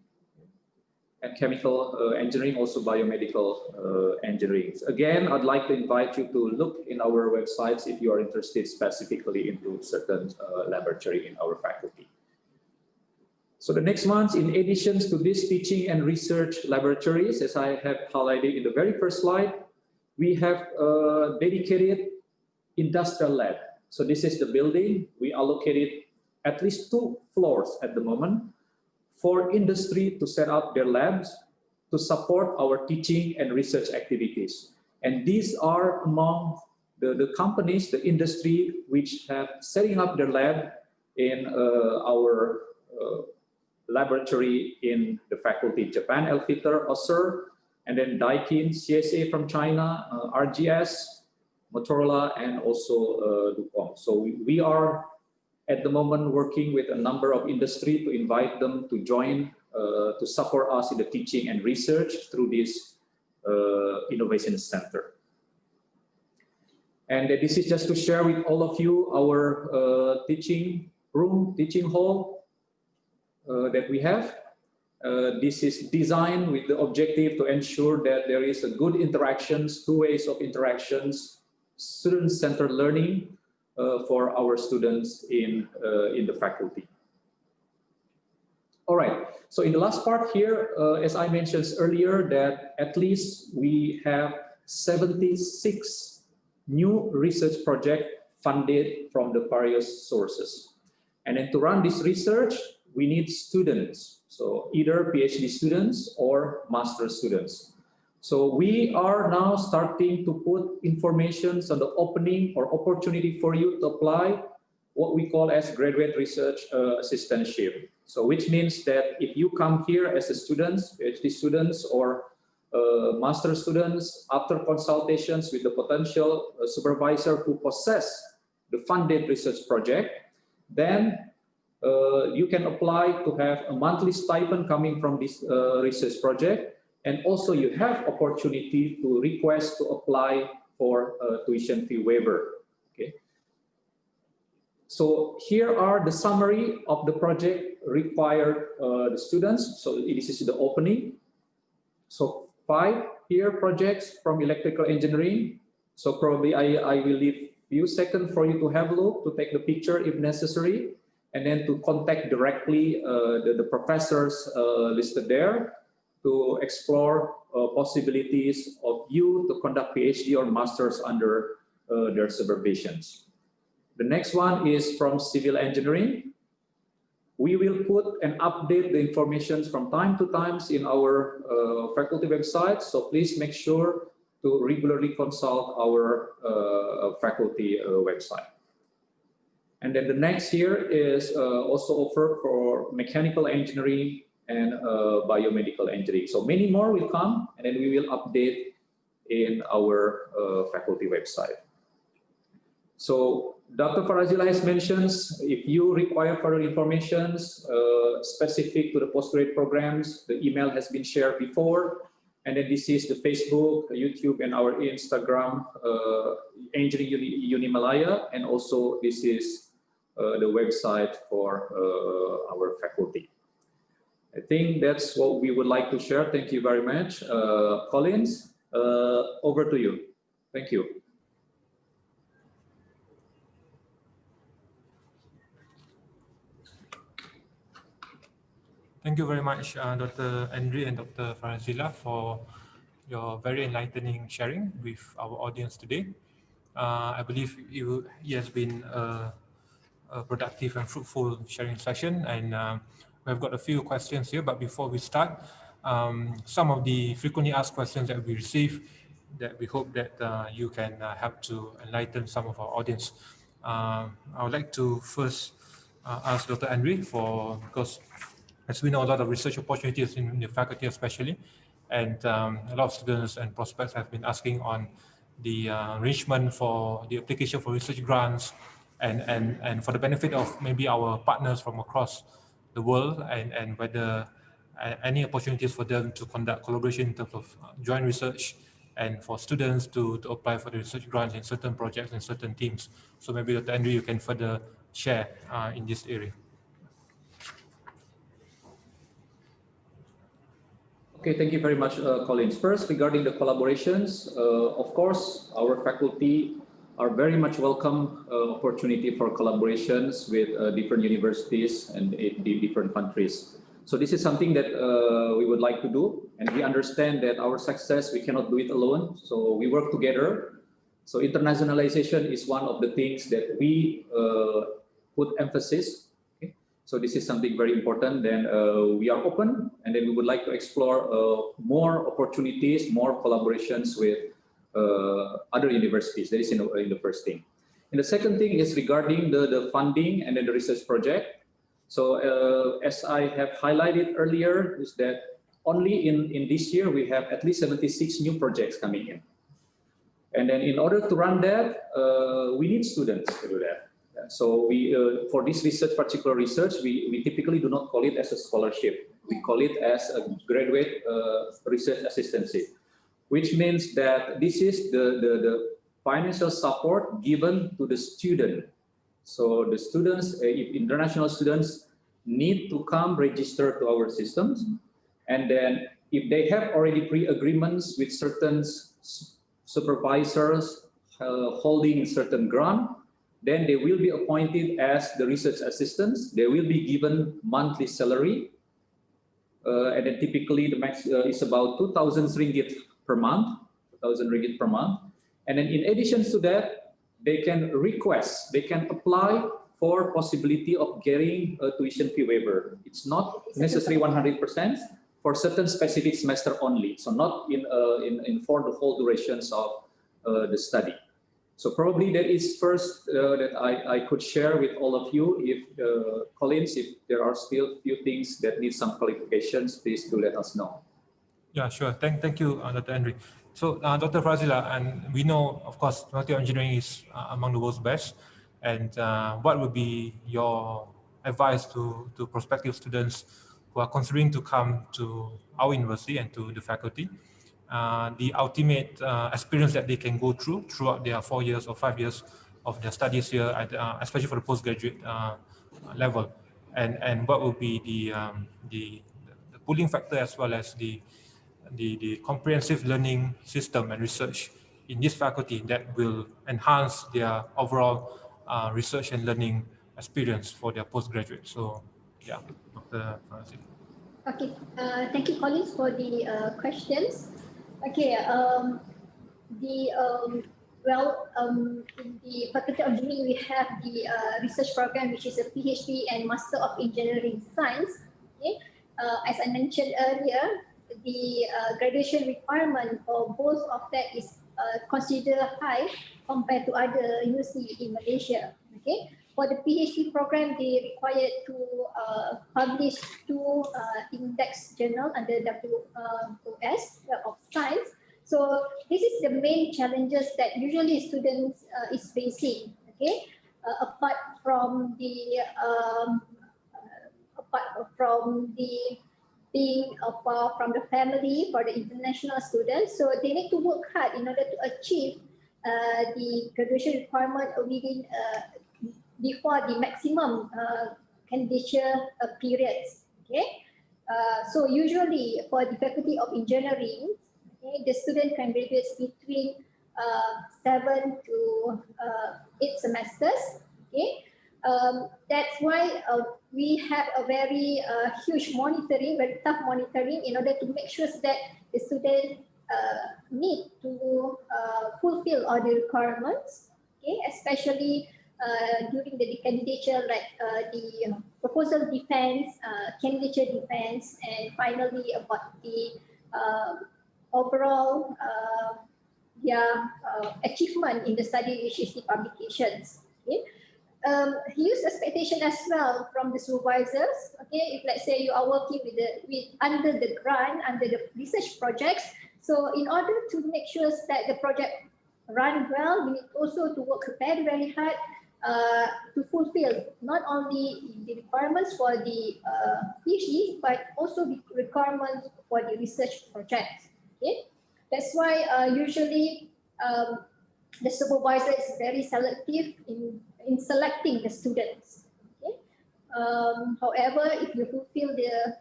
and chemical engineering, also biomedical engineering. Again, I'd like to invite you to look in our websites if you are interested specifically into certain laboratory in our faculty. So the next ones, in addition to these teaching and research laboratories, as I have highlighted in the very first slide, we have a dedicated industrial lab. So this is the building. We allocated at least 2 floors at the moment for industry to set up their labs to support our teaching and research activities. And these are among the companies, the industry, which have setting up their lab in our laboratory in the faculty. Japan, Elfiter, Össur, and then Daikin, CSA from China, RGS, Motorola, and also DuPont. So we are at the moment working with a number of industry to invite them to join, to support us in the teaching and research through this innovation center. And this is just to share with all of you our teaching room, teaching hall that we have. This is designed with the objective to ensure that there is a good interactions, 2 ways of interactions, student-centered learning for our students in the faculty. All right, so in the last part here, as I mentioned earlier, that at least we have 76 new research projects funded from the various sources. And then to run this research, we need students. So either PhD students or master students. So we are now starting to put information on the opening or opportunity for you to apply what we call as graduate research assistantship. So which means that if you come here as a students, PhD students or master students, after consultations with the potential supervisor who possess the funded research project, then you can apply to have a monthly stipend coming from this research project. And also you have opportunity to request to apply for a tuition fee waiver. Okay. So here are the summary of the project required the students. So this is the opening. So 5 here projects from electrical engineering. So probably I will leave few seconds for you to have a look, to take the picture if necessary, and then to contact directly the professors listed there, to explore possibilities of you to conduct PhD or masters under their supervisions. The next one is from civil engineering. We will put and update the information from time to time in our faculty website. So please make sure to regularly consult our faculty website. And then the next year is also offered for mechanical engineering and biomedical engineering. So many more will come, and then we will update in our faculty website. So Dr. Farazila has mentioned, if you require further information specific to the postgraduate programs, the email has been shared before. And then this is the Facebook, YouTube, and our Instagram, Studyunimalaya, and also this is the website for our faculty. I think that's what we would like to share. Thank you very much. Collins, over to you. Thank you. Thank you very much, Dr. Andre and Dr. Farazila, for your very enlightening sharing with our audience today. I believe it has been a productive and fruitful sharing session, and we've got a few questions here. But before we start, some of the frequently asked questions that we receive that we hope that you can help to enlighten some of our audience. I would like to first ask Dr. Andre because as we know, a lot of research opportunities in the faculty especially, and a lot of students and prospects have been asking on the arrangement for the application for research grants and for the benefit of maybe our partners from across the world, and whether any opportunities for them to conduct collaboration in terms of joint research and for students to apply for the research grants in certain projects and certain teams. So maybe Dr. Andre, you can further share in this area. Okay, thank you very much, Collins. First, regarding the collaborations, of course, our faculty are very much welcome opportunity for collaborations with different universities and in different countries. So this is something that we would like to do, and we understand that our success, we cannot do it alone. So we work together. So internationalization is one of the things that we put emphasis. So this is something very important. Then we are open, and then we would like to explore more opportunities, more collaborations with other universities. That is in the first thing. And the second thing is regarding the funding and then the research project. So as I have highlighted earlier, is that only in this year we have at least 76 new projects coming in. And then in order to run that, we need students to do that. So we, for this research, particular research, we typically do not call it as a scholarship. We call it as a graduate research assistancy, which means that this is the financial support given to the student. So the students, if international students, need to come register to our systems. And then if they have already pre-agreements with certain supervisors holding certain grant, then they will be appointed as the research assistants. They will be given monthly salary. And then typically the max is about 2,000 ringgit per month, 2,000 ringgit per month. And then in addition to that, they can request, they can apply for possibility of getting a tuition fee waiver. It's not necessarily 100% for certain specific semester only. So not in for the whole durations of the study. So probably that is first that I could share with all of you. If Collins, if there are still few things that need some qualifications, please do let us know. Yeah, sure. Thank you, Dr. Andre. So Dr. Farazila, and we know, of course, material engineering is among the world's best. And what would be your advice to prospective students who are considering to come to our university and to the faculty? The ultimate experience that they can go throughout their 4 years or 5 years of their studies here, especially for the postgraduate level, and what will be the pulling factor as well as the comprehensive learning system and research in this faculty that will enhance their overall research and learning experience for their postgraduate. So, yeah, Dr. Farazila. Okay, thank you, Collins, for the questions. Okay, well, in the Faculty of Engineering, we have the research program, which is a PhD and Master of Engineering Science. Okay? As I mentioned earlier, the graduation requirement for both of that is considered high compared to other universities in Malaysia. Okay, for the PhD program, they required to publish 2 index journal under WOS of science. So this is the main challenges that usually students is facing. Okay, apart from the being far from the family for the international students. So they need to work hard in order to achieve the graduation requirement within before the maximum candidature periods. Okay, so usually for the Faculty of Engineering, okay, the student can graduate between 7 to 8 semesters. Okay, that's why we have a very huge monitoring, very tough monitoring in order to make sure that the student need to fulfill all the requirements, okay, especially during the candidature, like the proposal defense, candidature defense, and finally about the overall achievement in the study PhD publications. Okay. Huge expectation as well from the supervisors. Okay, if let's say you are working with under the grant, under the research projects, so in order to make sure that the project run well, we need also to work very, very hard to fulfill not only the requirements for the PhD, but also the requirements for the research projects. Okay, that's why usually the supervisor is very selective in selecting the students. Okay? However, if you fulfill the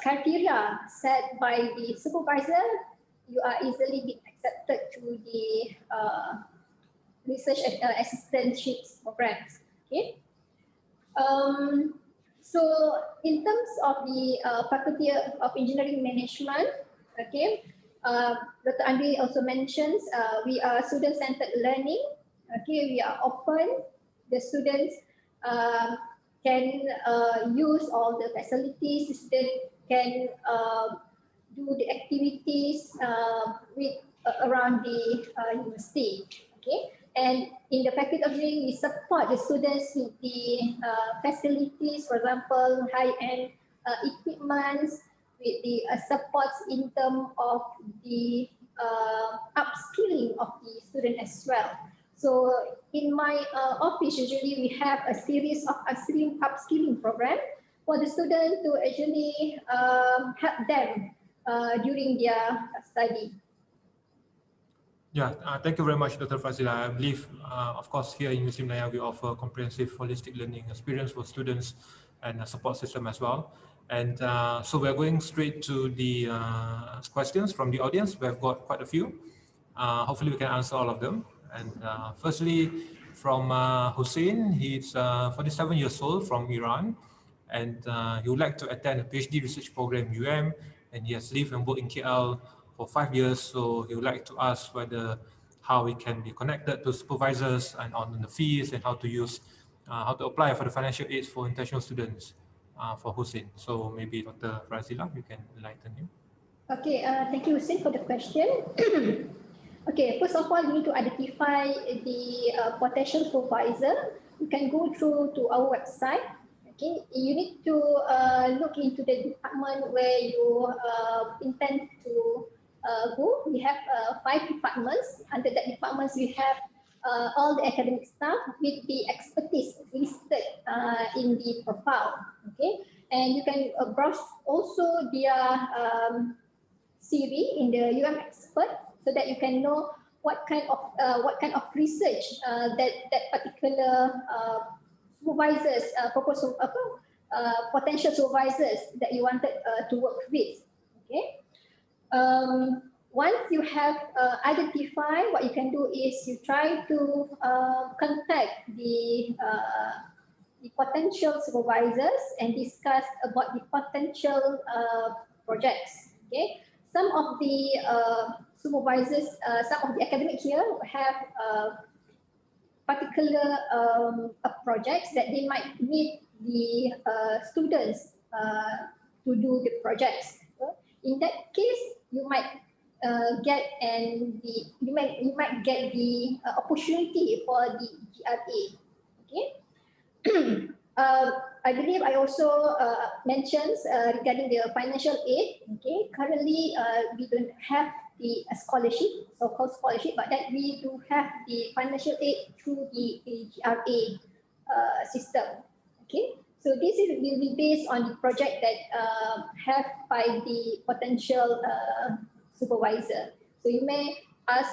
criteria set by the supervisor, you are easily be accepted to the research assistantship programs. Okay. So in terms of the Faculty of Engineering Management, okay, Dr. Andri also mentions we are student-centered learning. Okay, we are open. The students can use all the facilities. The students can do the activities with around the university. Okay, and in the Faculty of Engineering, we support the students with the facilities, for example, high-end equipments, with the supports in terms of the upskilling of the student as well. So in my office, usually we have a series of upskilling program for the student to actually help them during their study. Yeah, thank you very much, Dr. Fazila. I believe, of course, here in Universiti Malaya, we offer comprehensive holistic learning experience for students and a support system as well. And so we're going straight to the questions from the audience. We've got quite a few. Hopefully we can answer all of them. And firstly, from Hussein, he's 47 years old from Iran, and he would like to attend a PhD research program UM, and he has lived and worked in KL for 5 years. So he would like to ask how he can be connected to supervisors and on the fees and how to apply for the financial aid for international students for Hussein. So maybe Dr. Frazila, you can enlighten him. Okay, thank you, Hussein, for the question. Okay, first of all, you need to identify the potential supervisor. You can go through to our website. Okay, you need to look into the department where you intend to go. We have 5 departments. Under that departments, we have all the academic staff with the expertise listed in the profile. Okay, and you can browse also their CV in the expert, so that you can know what kind of research that particular supervisors, potential supervisors that you wanted to work with. Okay. Once you have identified, what you can do is you try to contact the potential supervisors and discuss about the potential projects. Okay. Some of the supervisors, some of the academic here have particular projects that they might need the students to do the projects. In that case, you might you might get the opportunity for the GRA. Okay. I believe I also mentioned regarding the financial aid. Okay, currently we don't have the scholarship, so-called scholarship, but that we do have the financial aid through the GRA system. Okay, so this will be based on the project that have by the potential supervisor. So you may ask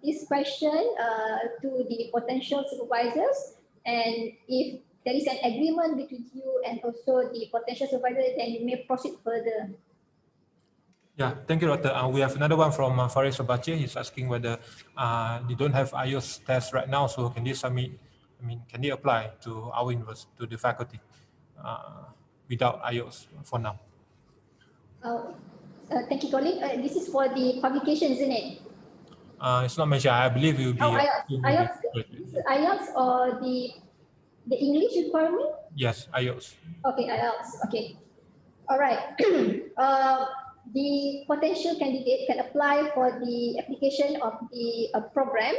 this question to the potential supervisors, and if there is an agreement between you and also the potential supervisor, then you may proceed further. Yeah, thank you, Doctor. We have another one from Faris Abache. He's asking whether they don't have IELTS test right now, so can they submit? I mean, can they apply to our university, to the faculty, without IELTS for now? Thank you, Colin. This is for the publication, isn't it? It's not mentioned. I believe it will be. IELTS or the English requirement? Yes, IELTS. Okay, IELTS. Okay. All right. The potential candidate can apply for the application of the program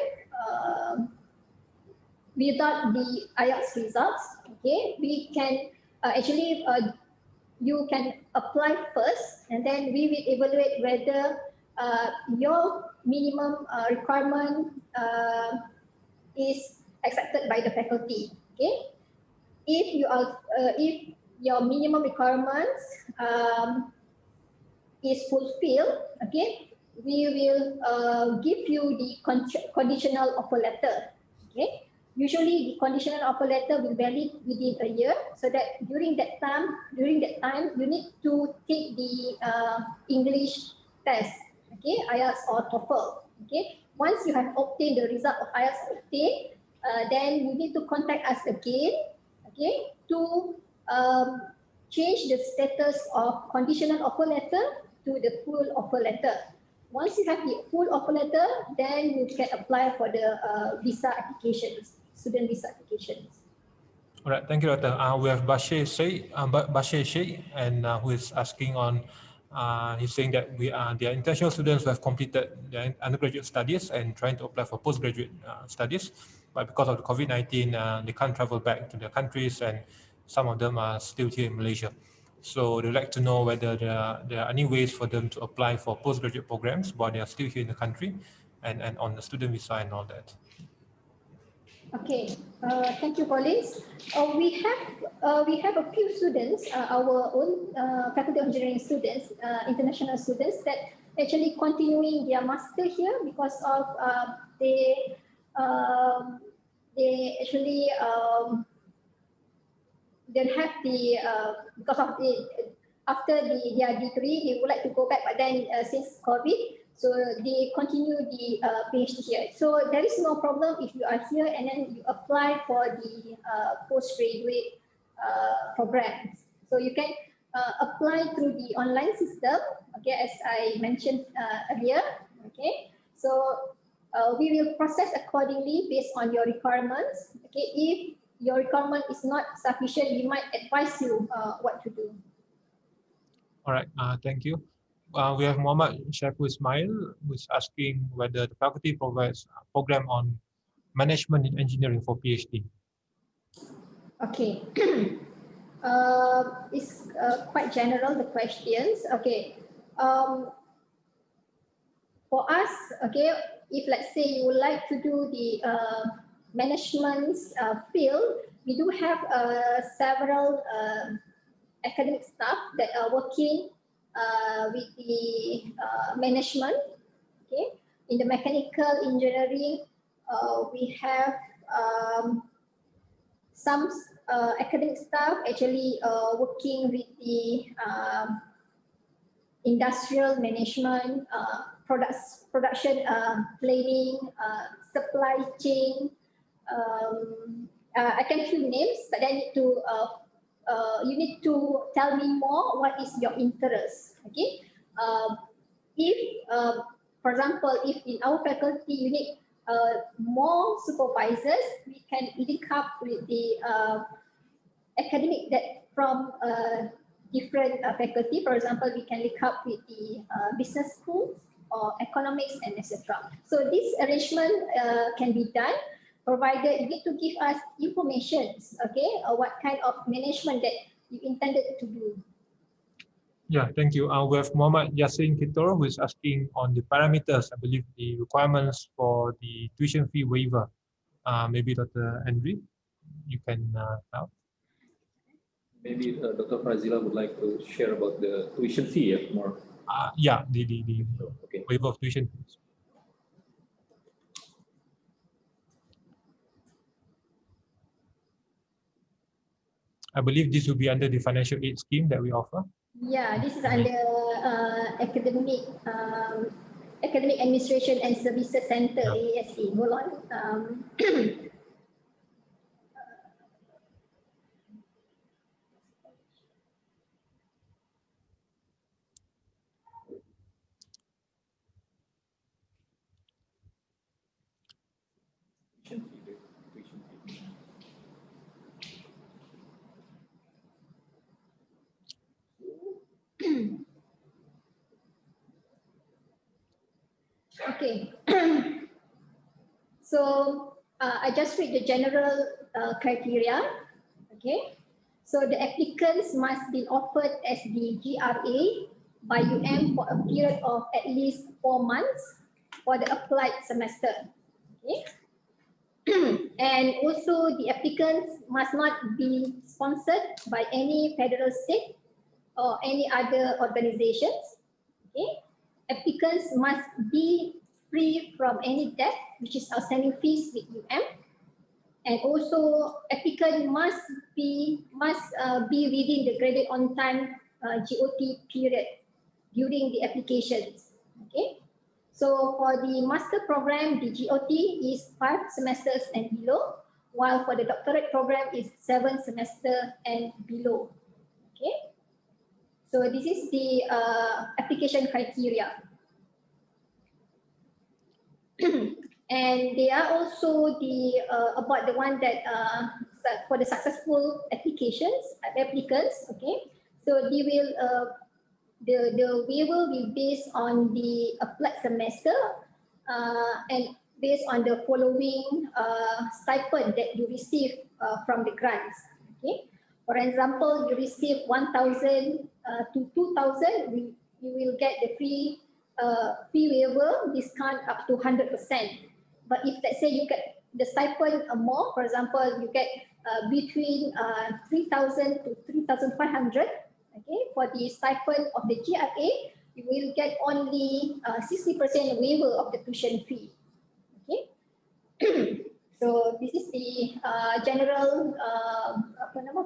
without the IELTS results. Okay, we can actually you can apply first, and then we will evaluate whether your minimum requirement is accepted by the faculty. Okay, if your minimum requirements is fulfilled, okay, we will give you the conditional offer letter. Okay, usually the conditional offer letter will valid within a year, so that during that time you need to take the English test, okay, IELTS or TOEFL. Okay, once you have obtained the result of IELTS then you need to contact us again, okay, to change the status of conditional offer letter to the full offer letter. Once you have the full offer letter, then you can apply for the visa applications, student visa applications. All right, thank you, Doctor. We have Bashir Sheikh, and who is asking on, he's saying that they are international students who have completed their undergraduate studies and trying to apply for postgraduate studies, but because of the COVID-19, they can't travel back to their countries, and some of them are still here in Malaysia. So they'd like to know whether there are any ways for them to apply for postgraduate programs while they are still here in the country and on the student visa and all that. Okay, thank you, Collins. We have a few students, our own Faculty of Engineering students, international students that actually continuing their master here because of they actually don't have the because of after their degree they would like to go back, but then since COVID, so they continue the PhD here. So there is no problem if you are here and then you apply for the postgraduate programs. So you can apply through the online system, okay, as I mentioned earlier. Okay, so we will process accordingly based on your requirements. Okay, if your requirement is not sufficient, we might advise you what to do. All right, thank you. We have Muhammad Shaifu Ismail, who is asking whether the faculty provides a program on management in engineering for PhD. Okay. It's quite general, the questions. Okay. For us, okay, if let's say you would like to do the management field, we do have several academic staff that are working with the management. Okay, in the mechanical engineering, we have some academic staff actually working with the industrial management, production planning, supply chain. I can few names, but then you need to tell me more. What is your interest? Okay. If, for example, if in our faculty you need more supervisors, we can link up with the academic that from different faculty. For example, we can link up with the business schools or economics and etc. So this arrangement can be done, provided you need to give us information, okay, what kind of management that you intended to do. Yeah, thank you. We have Muhammad Yassin Kitor who is asking on the parameters, I believe the requirements for the tuition fee waiver. Maybe Dr. Andre, you can help. Maybe Dr. Frazila would like to share about the tuition fee more. Yeah, the Okay. waiver of tuition fees. I believe this will be under the financial aid scheme that we offer. Yeah, this is under academic academic administration and services center, yeah. AASC. Hold on. Okay. So I just read the general criteria. Okay. So the applicants must be offered as the GRA by UM for a period of at least 4 months for the applied semester. Okay. And also the applicants must not be sponsored by any federal state or any other organizations. Okay. Applicants must be free from any debt, which is outstanding fees with UM. And also applicant must be within the graded on time GOT period during the applications. Okay. So for the master program, the GOT is 5 semesters and below, while for the doctorate program is 7 semesters and below. Okay. So this is the application criteria. And they are also the about the one that for the successful applicants. Okay. So they will the waiver will based on the applied semester and based on the following stipend that you receive from the grants. Okay. For example, you receive 1,000 to 2,000, you will get the fee waiver discount up to 100%. But if let's say you get the stipend more, for example, you get between 3,000 to 3,500. Okay, for the stipend of the GRA, you will get only 60% waiver of the tuition fee. Okay. So this is the general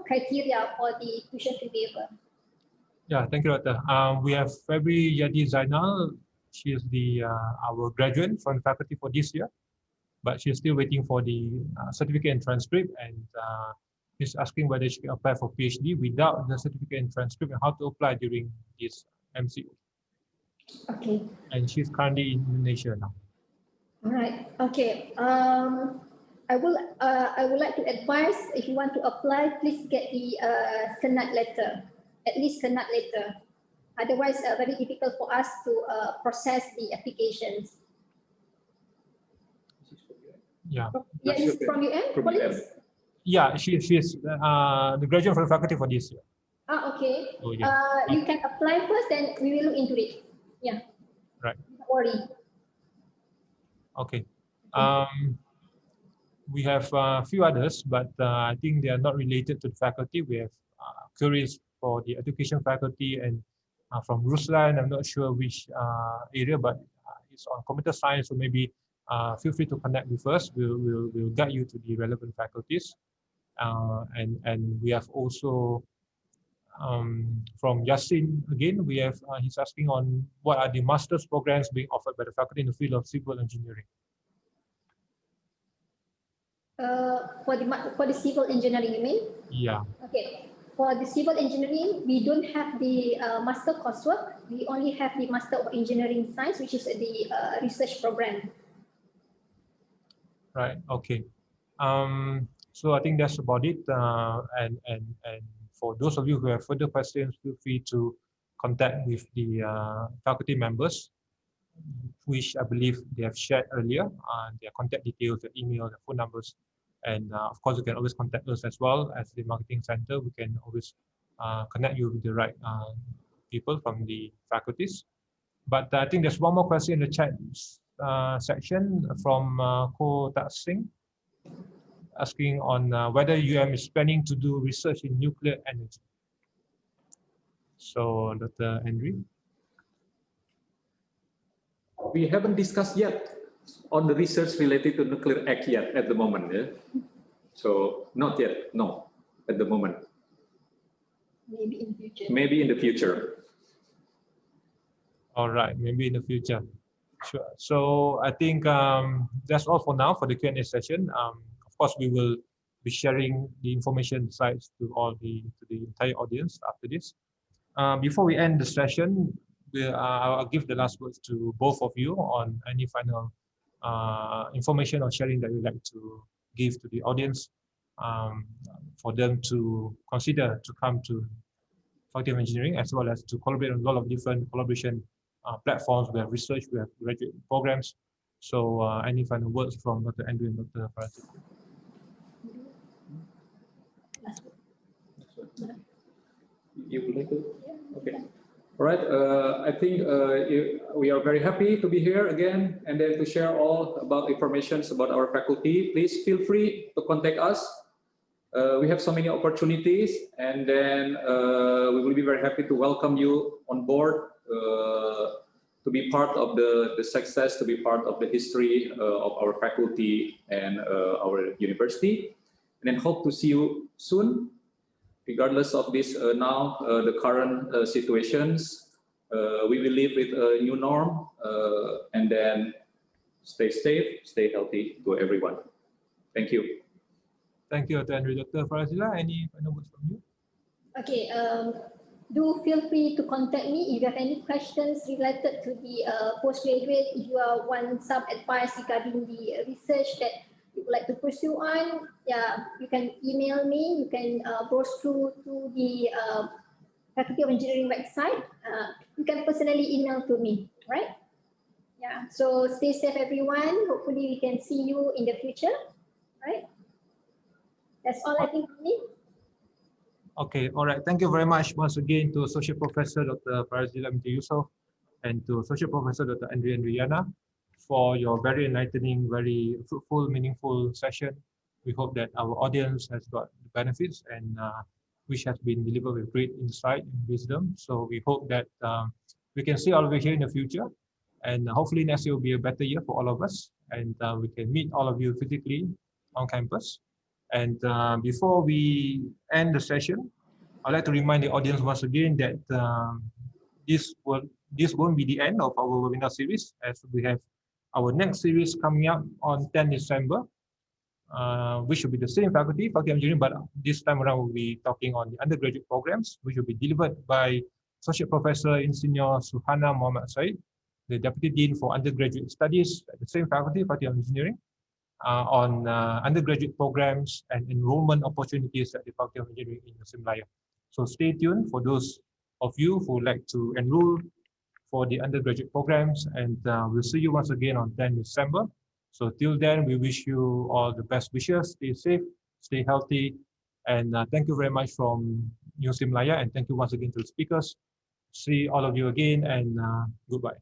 criteria for the tuition fee waiver. Yeah, thank you, Doctor. We have Febri Yadi Zainal. She is the our graduate from the faculty for this year, but she's still waiting for the certificate and transcript, and she's asking whether she can apply for PhD without the certificate and transcript and how to apply during this MCO. Okay. And she's currently in Indonesia now. All right. Okay. I would like to advise, if you want to apply, please get the Senat letter, at least Senat letter. Otherwise, very difficult for us to process the applications. Yeah. Yeah, it's from UM? From UM. Yeah, she's the graduate from the faculty for this year. Okay. Oh, yeah. You can apply first, then we will look into it. Yeah. Right. Don't worry. Okay. We have a few others, but I think they are not related to the faculty. We have queries for the education faculty and from Ruslan. I'm not sure which area, but it's on computer science, so maybe feel free to connect with us. We'll guide you to the relevant faculties. And we have also from Yassin again, we have he's asking on what are the master's programs being offered by the faculty in the field of civil engineering. For the civil engineering, you mean? Yeah. Okay. For the civil engineering, we don't have the master coursework. We only have the Master of Engineering Science, which is the research program. Right. Okay. So I think that's about it. And for those of you who have further questions, feel free to contact with the faculty members, which I believe they have shared earlier, their contact details, their email, their phone numbers. And of course, you can always contact us as well as the marketing center. We can always connect you with the right people from the faculties. But I think there's one more question in the chat section from Ko Tak Singh, asking on whether UM is planning to do research in nuclear energy. So, Dr. Andrew. We haven't discussed yet on the research related to nuclear act yet at the moment. Yeah? So not yet, no, at the moment. Maybe in future. Maybe in the future. All right, maybe in the future. Sure. So I think that's all for now for the Q&A session. Of course, we will be sharing the information slides to the entire audience after this. Before we end the session, I'll give the last words to both of you on any final information or sharing that you'd like to give to the audience for them to consider to come to Faculty of Engineering, as well as to collaborate on a lot of different collaboration platforms. We have research, we have graduate programs. So any final words from Dr. Andrew and Dr. Pharmaceutical? You would like to? Okay. All right. I think we are very happy to be here again and then to share all about information about our faculty. Please feel free to contact us. We have so many opportunities, and then we will be very happy to welcome you on board to be part of the success, to be part of the history of our faculty and our university. And then hope to see you soon, regardless of this the current situations. We will live with a new norm, and then stay safe, stay healthy to everyone. Thank you. Thank you, Dr. Andrew. Dr. Farazila, any final words from you? Okay, do feel free to contact me if you have any questions related to the postgraduate. If you want some advice regarding the research that you would like to pursue on, yeah, you can email me. You can browse through to the Faculty of Engineering website. You can personally email to me, right? Yeah, so stay safe, everyone. Hopefully we can see you in the future, right? That's all I think from me. Okay, all right. Thank you very much once again to Associate Professor Dr. Farazila Yusuf and to Associate Professor Dr. Andrea Andriana for your very enlightening, very fruitful, meaningful session. We hope that our audience has got the benefits and which has been delivered with great insight and wisdom. So we hope that we can see all of you here in the future, and hopefully next year will be a better year for all of us, and we can meet all of you physically on campus. And before we end the session, I'd like to remind the audience once again that this won't be the end of our webinar series, as we have our next series coming up on 10 December, which will be the same faculty of engineering, but this time around we'll be talking on the undergraduate programs, which will be delivered by Associate Professor Insinyur Suhana Muhammad Said, the Deputy Dean for Undergraduate Studies at the same faculty of Engineering, on undergraduate programs and enrollment opportunities at the Faculty of Engineering in Universiti Malaya. So stay tuned for those of you who would like to enroll for the undergraduate programs, and we'll see you once again on 10 December. So till then, we wish you all the best wishes. Stay safe, stay healthy, and thank you very much from Universiti Malaya, and thank you once again to the speakers. See all of you again, and goodbye.